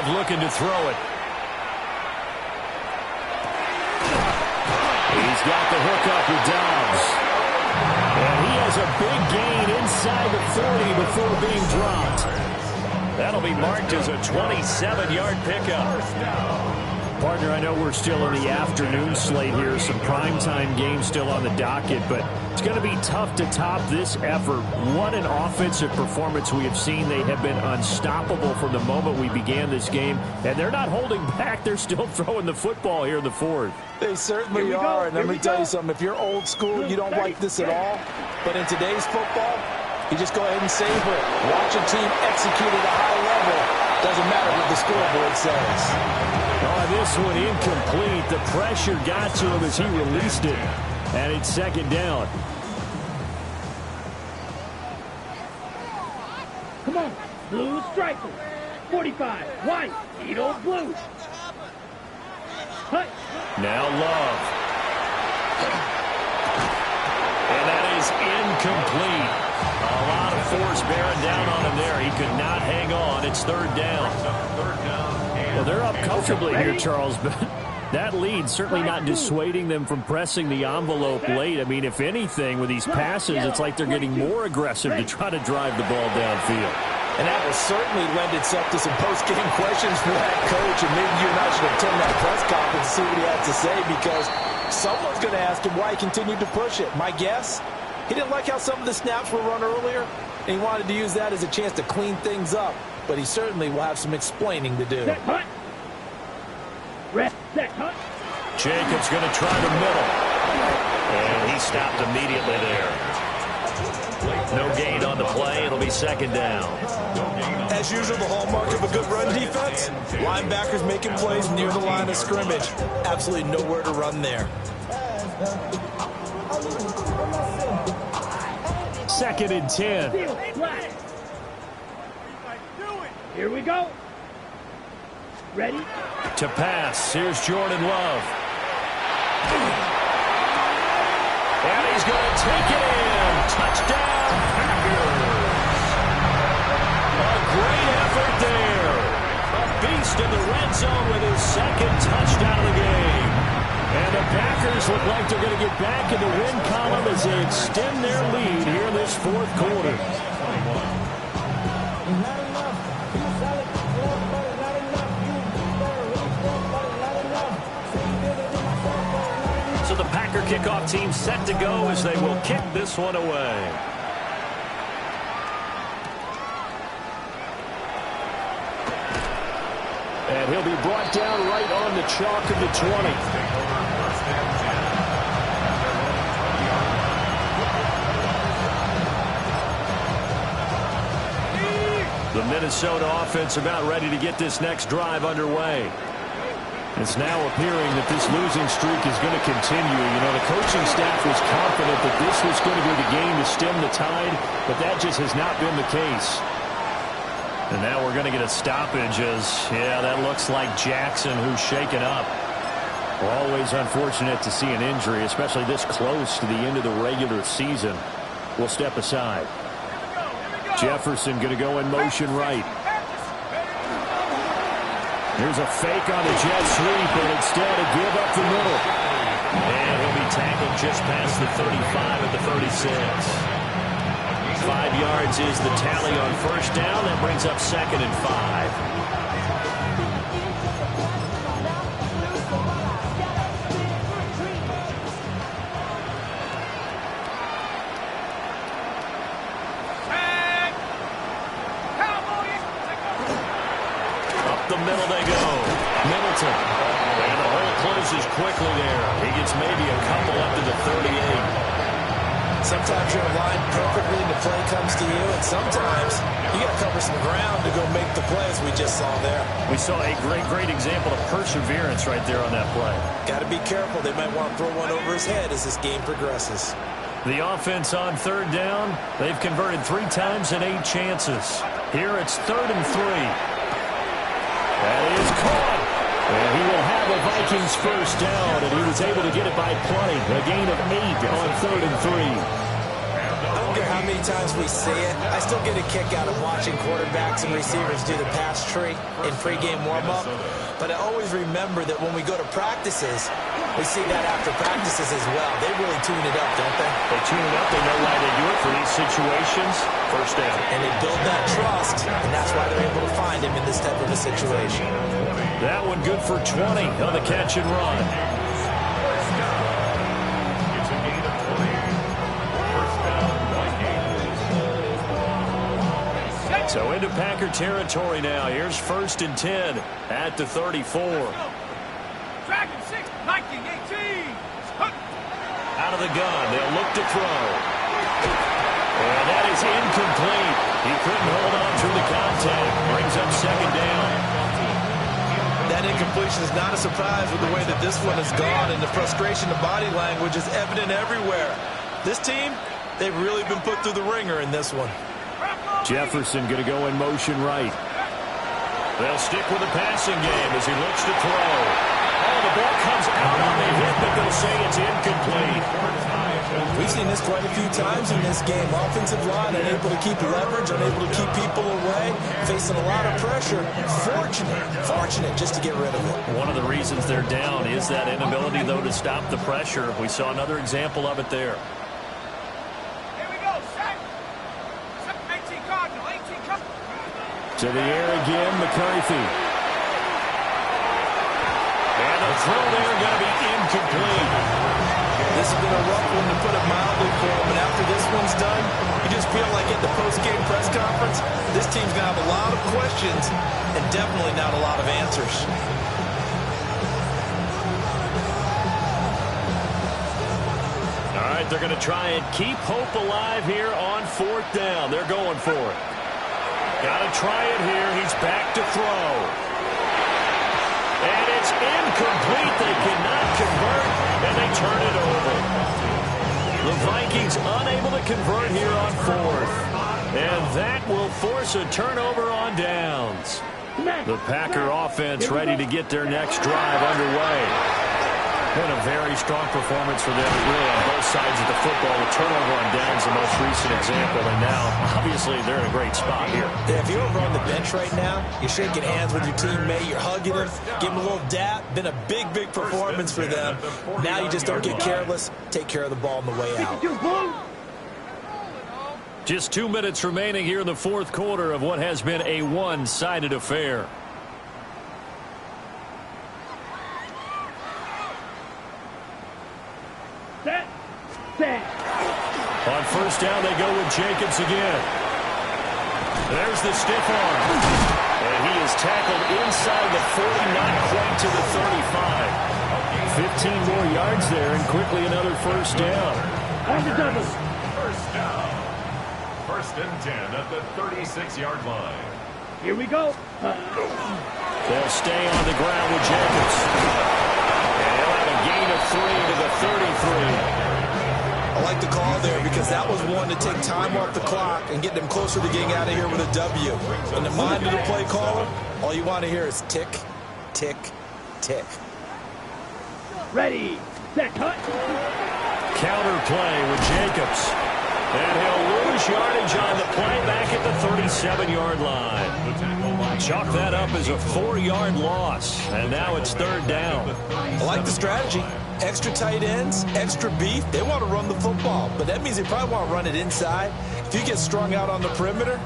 looking to throw it. He's got the hook up with Dobbs. And he has a big gain inside the 40 before being dropped. That'll be marked as a 27-yard pickup. Partner, I know we're still in the afternoon slate here. Some primetime games still on the docket, but it's going to be tough to top this effort. What an offensive performance we have seen. They have been unstoppable from the moment we began this game, and they're not holding back. They're still throwing the football here in the 4th. They certainly are, and let me tell you something. If you're old school, you don't like this at all. But in today's football, you just go ahead and savor it. Watch a team execute at a high level. Doesn't matter what the scoreboard says. Oh, this one incomplete. The pressure got to him as he released it. And it's 2nd down. Come on, blue striker. 45, white, Edo blue. Hut. Now Love. And that is incomplete. A lot of force bearing down on him there. He could not hang on. It's 3rd down. Well, they're up comfortably here, Charles, but that lead certainly not dissuading them from pressing the envelope late. I mean, if anything, with these passes, it's like they're getting more aggressive to try to drive the ball downfield. And that will certainly lend itself to some post-game questions for that coach. And maybe you and I should attend that press conference and see what he has to say, because someone's going to ask him why he continued to push it. My guess, he didn't like how some of the snaps were run earlier, and he wanted to use that as a chance to clean things up. But he certainly will have some explaining to do. Jacobs going to try the middle. And he stopped immediately there. No gain on the play. It'll be 2nd down. As usual, the hallmark of a good run defense, linebackers making plays near the line of scrimmage. Absolutely nowhere to run there. 2nd and 10. Here we go. Ready? To pass. Here's Jordan Love. And he's going to take it in. Touchdown, Packers. A great effort there. A beast in the red zone with his 2nd touchdown of the game. And the Packers look like they're going to get back in the win column as they extend their lead here in this 4th quarter. So the Packer kickoff team set to go as they will kick this one away. And he'll be brought down right on the chalk of the 20. The Minnesota offense about ready to get this next drive underway. It's now appearing that this losing streak is going to continue. You know, the coaching staff was confident that this was going to be the game to stem the tide, but that just has not been the case. And now we're going to get a stoppage as, yeah, that looks like Jackson, who's shaken up. Always unfortunate to see an injury, especially this close to the end of the regular season. We'll step aside. Jefferson going to go in motion right. Here's a fake on the jet sweep, and instead a give up the middle. And he'll be tackled just past the 35 at the 36. 5 yards is the tally on 1st down. That brings up 2nd and 5. The middle they go. Middleton. And the hole closes quickly there. He gets maybe a couple up to the 38. Sometimes you're aligned perfectly and the play comes to you, and sometimes you got to cover some ground to go make the plays we just saw there. We saw a great example of perseverance right there on that play. Got to be careful. They might want to throw one over his head as this game progresses. The offense on 3rd down. They've converted 3 times and 8 chances. Here it's 3rd and 3. That is caught. And he will have a Vikings 1st down, and he was able to get it by plenty. A gain of 8 on 3rd and 3. I don't care how many times we see it. I still get a kick out of watching quarterbacks and receivers do the pass tree in pregame warm-up. But I always remember that when we go to practices, we see that after practices as well. They really tune it up, don't they? They tune it up. They know why they do it for these situations. 1st down. And they build that trust, and that's why they're able to find him in this type of a situation. That one good for 20 on the catch and run. It's a gain of 20. 1st down, Vikings. So into Packer territory now. Here's 1st and 10 at the 34. Dragon 6, 1918. Out of the gun. They'll look to throw. And that is incomplete. He couldn't hold on through the contact. Brings up 2nd down. That incompletion is not a surprise with the way that this one has gone, and the frustration of body language is evident everywhere. This team, they've really been put through the ringer in this one. Jefferson going to go in motion right. They'll stick with the passing game as he looks to throw. Oh, the ball comes out on the hit, but they'll say it's incomplete. We've seen this quite a few times in this game. Offensive line unable to keep leverage, unable to keep people away, facing a lot of pressure. Fortunate just to get rid of it. One of the reasons they're down is that inability, though, to stop the pressure. We saw another example of it there. Here we go, set. 18 Cardinal, 18 Cardinal. To the air again, McCarthy. And the throw there going to be incomplete. This has been a rough one, to put it mildly, for him. But after this one's done, you just feel like at the post-game press conference, this team's going to have a lot of questions and definitely not a lot of answers. All right, they're going to try and keep hope alive here on 4th down. They're going for it. Got to try it here. He's back to throw. And it's incomplete. They cannot convert, and they turn it over. The Vikings unable to convert here on fourth. And that will force a turnover on downs. The Packer offense ready to get their next drive underway. Been a very strong performance for them, really, on both sides of the football. The turnover on downs, the most recent example, and now, obviously, they're in a great spot here. Yeah, if you're over on the bench right now, you're shaking hands with your teammate, you're hugging him, give him a little dap. Been a big, big performance for them. Now you just don't get careless. Take care of the ball on the way out. Just 2 minutes remaining here in the fourth quarter of what has been a one-sided affair. On first down, they go with Jacobs again. There's the stiff arm. And he is tackled inside the 40, not quite to the 35. 15 more yards there, and quickly another first down. First down. First and 10 at the 36-yard line. Here we go. They'll stay on the ground with Jacobs. And he'll have a gain of 3 to the 33. I like the call there because that was one to take time off the clock and get them closer to getting out of here with a W. In the mind of the play caller, all you want to hear is tick, tick, tick. Ready, set, cut. Counter play with Jacobs. And he'll lose yardage on the play back at the 37-yard line. Chalk that up as a 4-yard loss. And now it's third down. I like the strategy. Extra tight ends, extra beef. They want to run the football, but that means they probably want to run it inside. If you get strung out on the perimeter,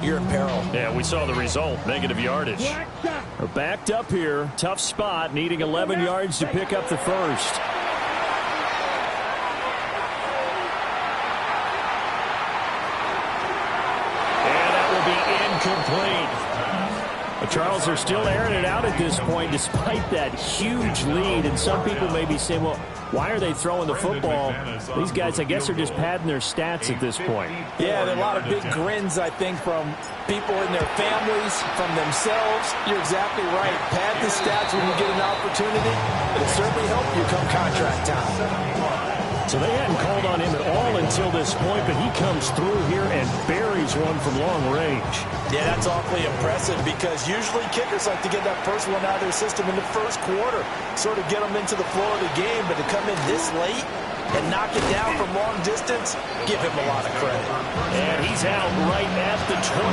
you're in peril. Yeah, we saw the result, negative yardage. We're backed up here. Tough spot, needing 11 yards to pick up the first. And that will be incomplete. Charles, they're still airing it out at this point despite that huge lead. And some people may be saying, well, why are they throwing the football? These guys, I guess, are just padding their stats at this point. Yeah, there are a lot of big grins, I think, from people in their families, from themselves. You're exactly right. Pad the stats when you get an opportunity. It'll certainly help you come contract time. So they hadn't called on him at all until this point, but he comes through here and buries one from long range. Yeah, that's awfully impressive because usually kickers like to get that first one out of their system in the first quarter, sort of get them into the flow of the game, but to come in this late and knock it down from long distance, give him a lot of credit. And he's out right at the 25.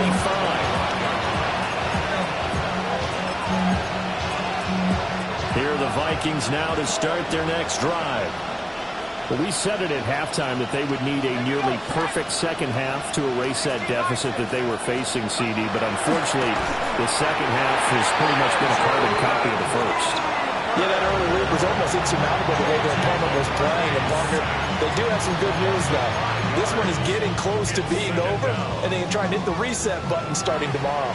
Here are the Vikings now to start their next drive. Well, we said it at halftime that they would need a nearly perfect second half to erase that deficit that they were facing, CD. But unfortunately, the second half has pretty much been a carbon copy of the first. Yeah, that early lead was almost insurmountable the way their opponent was playing. And Parker, they do have some good news, though. This one is getting close to being over, and they can try and hit the reset button starting tomorrow.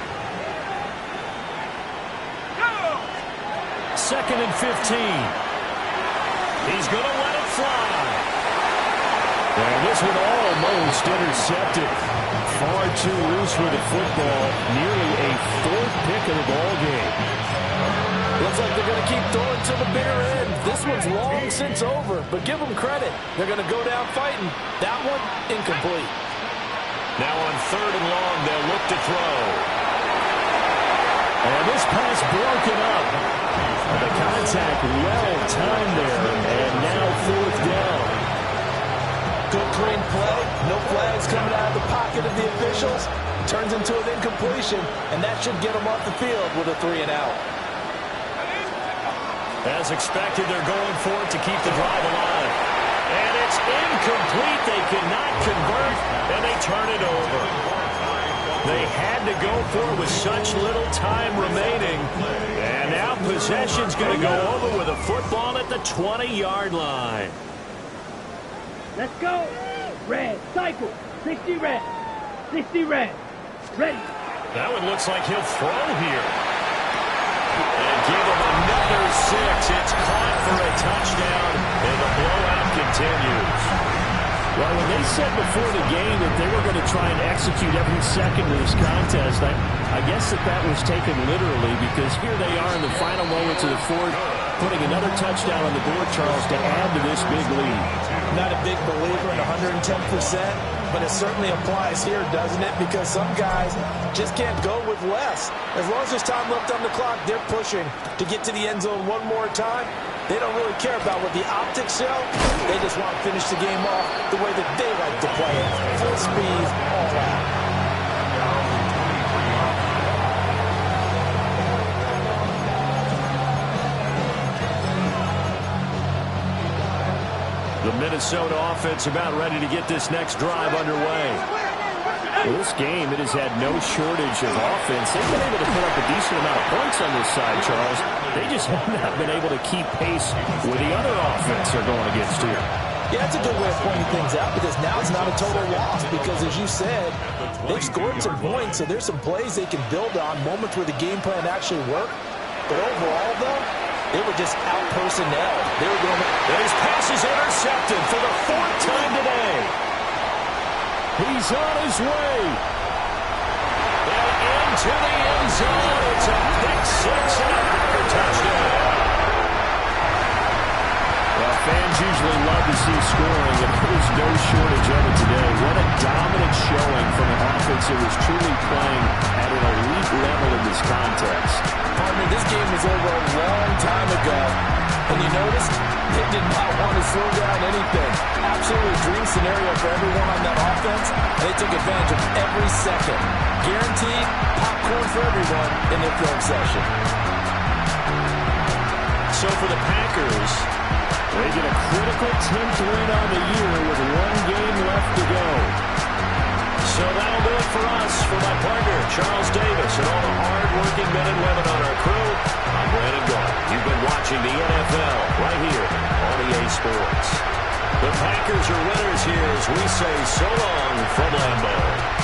Second and 15. He's going to let it fly. And this one almost intercepted. Far too loose with the football. Nearly a fourth pick of the ball game. Looks like they're going to keep throwing to the bitter end. This one's long since over, but give them credit. They're going to go down fighting. That one, incomplete. Now on third and long, they'll look to throw. And this pass broken up. The contact well timed there, and now fourth down. Good clean play, no flags coming out of the pocket of the officials. Turns into an incompletion, and that should get them off the field with a 3-and-out. As expected, they're going for it to keep the drive alive. And it's incomplete. They cannot convert, and they turn it over. They had to go for it with such little time remaining. And now possession's going to go over with a football at the 20-yard line. Let's go. Red, cycle. 60 red. 60 red. Ready. That one looks like he'll throw here. And give him another 6. It's caught for a touchdown, and the blowout continues. Well, when they said before the game that they were going to try and execute every second of this contest, I guess that was taken literally, because here they are in the final moments of the fourth, putting another touchdown on the board, Charles, to add to this big lead. Not a big believer in 110%, but it certainly applies here, doesn't it? Because some guys just can't go with less. As long as there's time left on the clock, they're pushing to get to the end zone one more time. They don't really care about what the optics show. They just want to finish the game off the way that they like to play it. Full speed, all out. The Minnesota offense about ready to get this next drive underway. Well, this game, it has had no shortage of offense. They've been able to put up a decent amount of points on this side, Charles. They just have not been able to keep pace with the other offense they're going against here. Yeah, that's a good way of pointing things out, because now it's not a total loss, because as you said, they've scored some points, so there's some plays they can build on, moments where the game plan actually worked. But overall, though, they were just out-personnel. They were going to... His pass is intercepted for the fourth time today. He's on his way. And into the end zone. It's a pick six and a Packer touchdown. Well, fans usually love to see scoring, and there was no shortage of it today. What a dominant showing from an offense that was truly playing at an elite level in this contest. Partner, this game was over a long time ago, and you noticed they did not want to slow down anything. Absolutely dream scenario for everyone on that offense, and they took advantage of every second. Guaranteed popcorn for everyone in their film session. So for the Packers, they get a critical 10th win on the year with one game left to go. So that'll do it for us. For my partner, Charles Davis, and all the hard-working men and women on our crew, I'm Brandon Gault. You've been watching the NFL right here on EA Sports. The Packers are winners here as we say so long from Lambeau.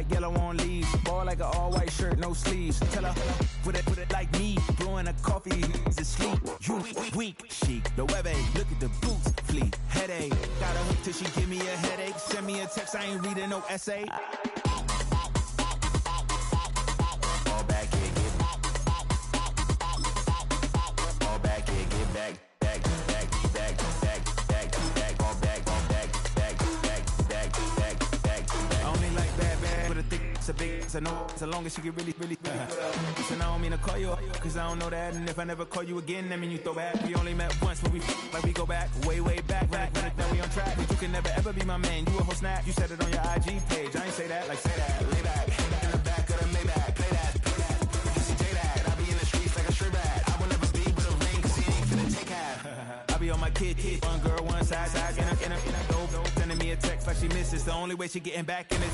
Yellow on leaves, ball like an all-white shirt, no sleeves. Tell her, put it like me, blowing a coffee, he's asleep. You weak, chic, the web look at the boots, fleet, headache. Got a hook till she give me a headache. Send me a text, I ain't reading no essay. Fall back here, get back. A big, so no, so long as she can really so now I don't mean to call you, cause I don't know that. And if I never call you again, that mean you throw back. We only met once, but we like we go back, way back. Now we on track, but you can never ever be my man. You a whole snap, you said it on your IG page. I ain't say that, like say that, lay back. In the back of the Maybach, play that. You see J that, I be in the streets like a stray rat. I will never be with a ring, cause he ain't finna take half. I be on my kid, one girl, one side, in a dope, sending me a text like she misses. The only way she getting back in it.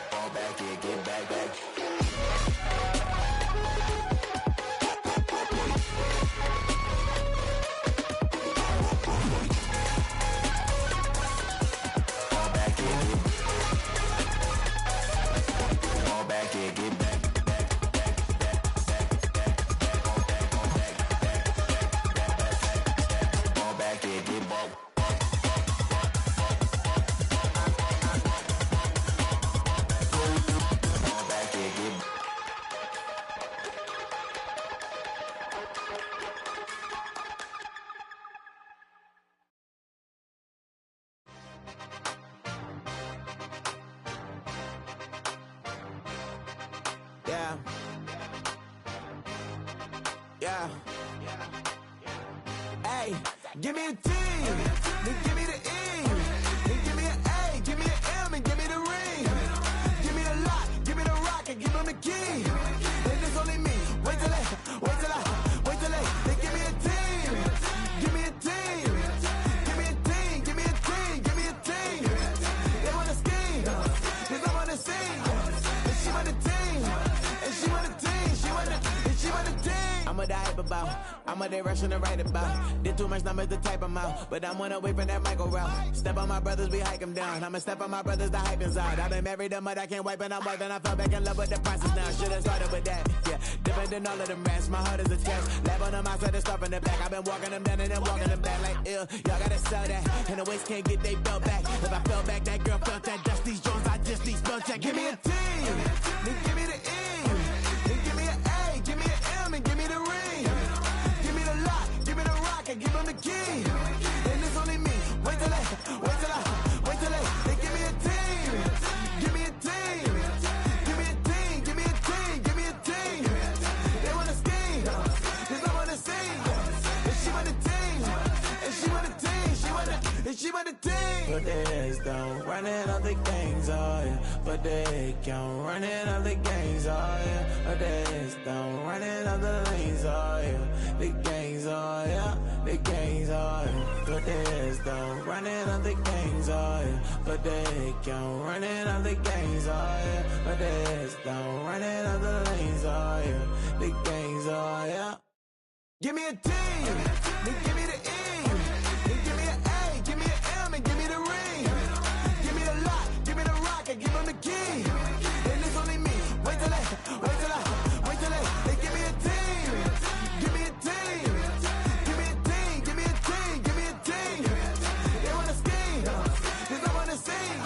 Fall back, yeah, get back. Yeah. Yeah. Hey, give me a T, then give me the E, then give me an A, give me an M, and give me the ring. Give me the lock, give me the rock, and give them the key. Then it's only me. Wait till they, then give me a team. Give me a team. Give me a team, give me a team, give me a team. They wanna scheme, cause I'm on the scene. And she want the team, and she want the team, she want the team. I'm what I hype about, I'm what they rushing to write about. Did too much numbers to type them out, but I'm one away from that Michael route. Step on my brothers, we hike them down. I'ma step on my brothers, the hype inside. I've been married them, but I can't wipe and I'm wiping. I fell back in love with the process now. Should've started with that, yeah. Different than all of them rats, my heart is attached. Lab on them outside, the stuff in the back. I've been walking them down and then walking them back like ill. Y'all gotta sell that, and the waist can't get they belt back. If I fell back, that girl felt that. Dust these joints, I just need spell check. Give me a T, then give me the E, then give me an A, give me an M, and give me the ring. Give me the lock, give me the rock, and give them the key. Then it's only me. Wait till they, then give me a team. Give me a team. Give me a team, give me a team, give me a team. They wanna scheme, cause I wanna sing. And she want the team, and she want the team, she want the team. But they don't running all the gangs, oh yeah. But they can't running all the gangs, oh yeah. But they don't running all the lanes, oh yeah. The gangs, oh yeah. The gangs, oh yeah. But they don't running all the gangs, oh yeah. But they can't running all the gangs, oh yeah. But they don't running all the lanes, oh yeah. The gangs, oh yeah. Give me a T, then give me the E, then give me an A, give me an M, and give me the ring. Give me the lock, give me the rock, and give them the key. Then it's only me. Wait till they, then give me a team. Give me a team. Give me a team, give me a team, give me a team. They wanna scheme, cause I wanna sing.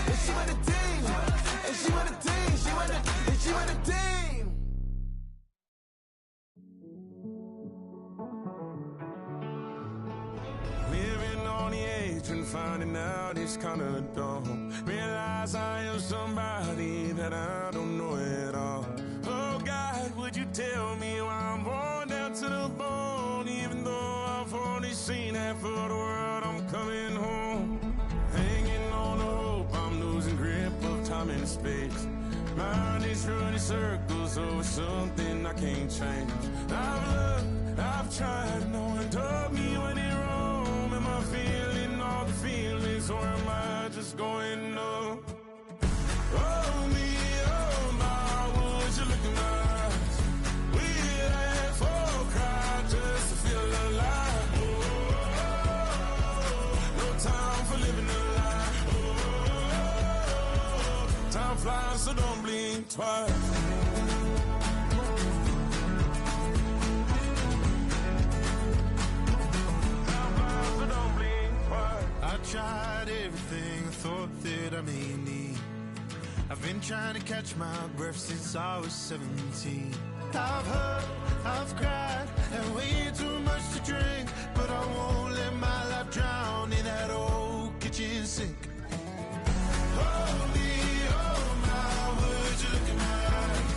And she want the team, and she want the team, she want the team. Living on the edge and finding out it's kinda dumb. Realize I am somebody that I don't know at all. Oh God, would you tell me why I'm born down to the bone? Even though I've only seen half of the world, I'm coming home. Hanging on the hope, I'm losing grip of time and space. Mind is running circles over something I can't change. I've looked, I've tried, no one told me when it wrong. Am I feeling all the feelings, or am I just going up? Oh me, oh my, would you look in my eyes? We laugh or cry just to feel alive. Oh, no time for living a lie. Oh, time flies, so don't blink twice. I tried everything I thought that I may need. I've been trying to catch my breath since I was 17. I've hurt, I've cried, and way too much to drink. But I won't let my life drown in that old kitchen sink. Oh me, oh my, would you look in my eyes?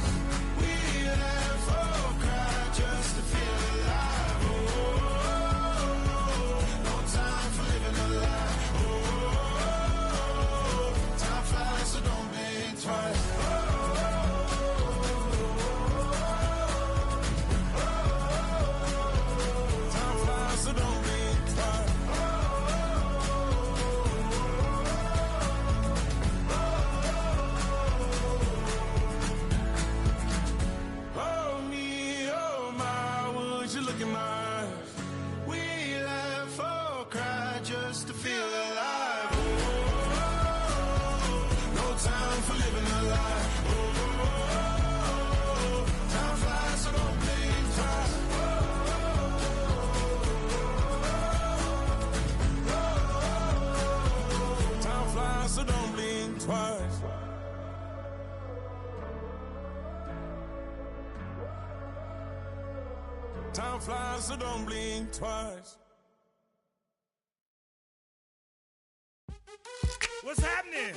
We laugh or cry just to feel alive. Oh, no time for living a lie. Time flies, so don't blink twice. Time flies, so don't blink twice. Oh me, oh my, would you look in my eyes? We laugh or cry just to feel alive. No time for living a lie. Time flies, so don't blink twice. Time flies, so don't blink twice. Time flies, so don't blink twice. What's happening?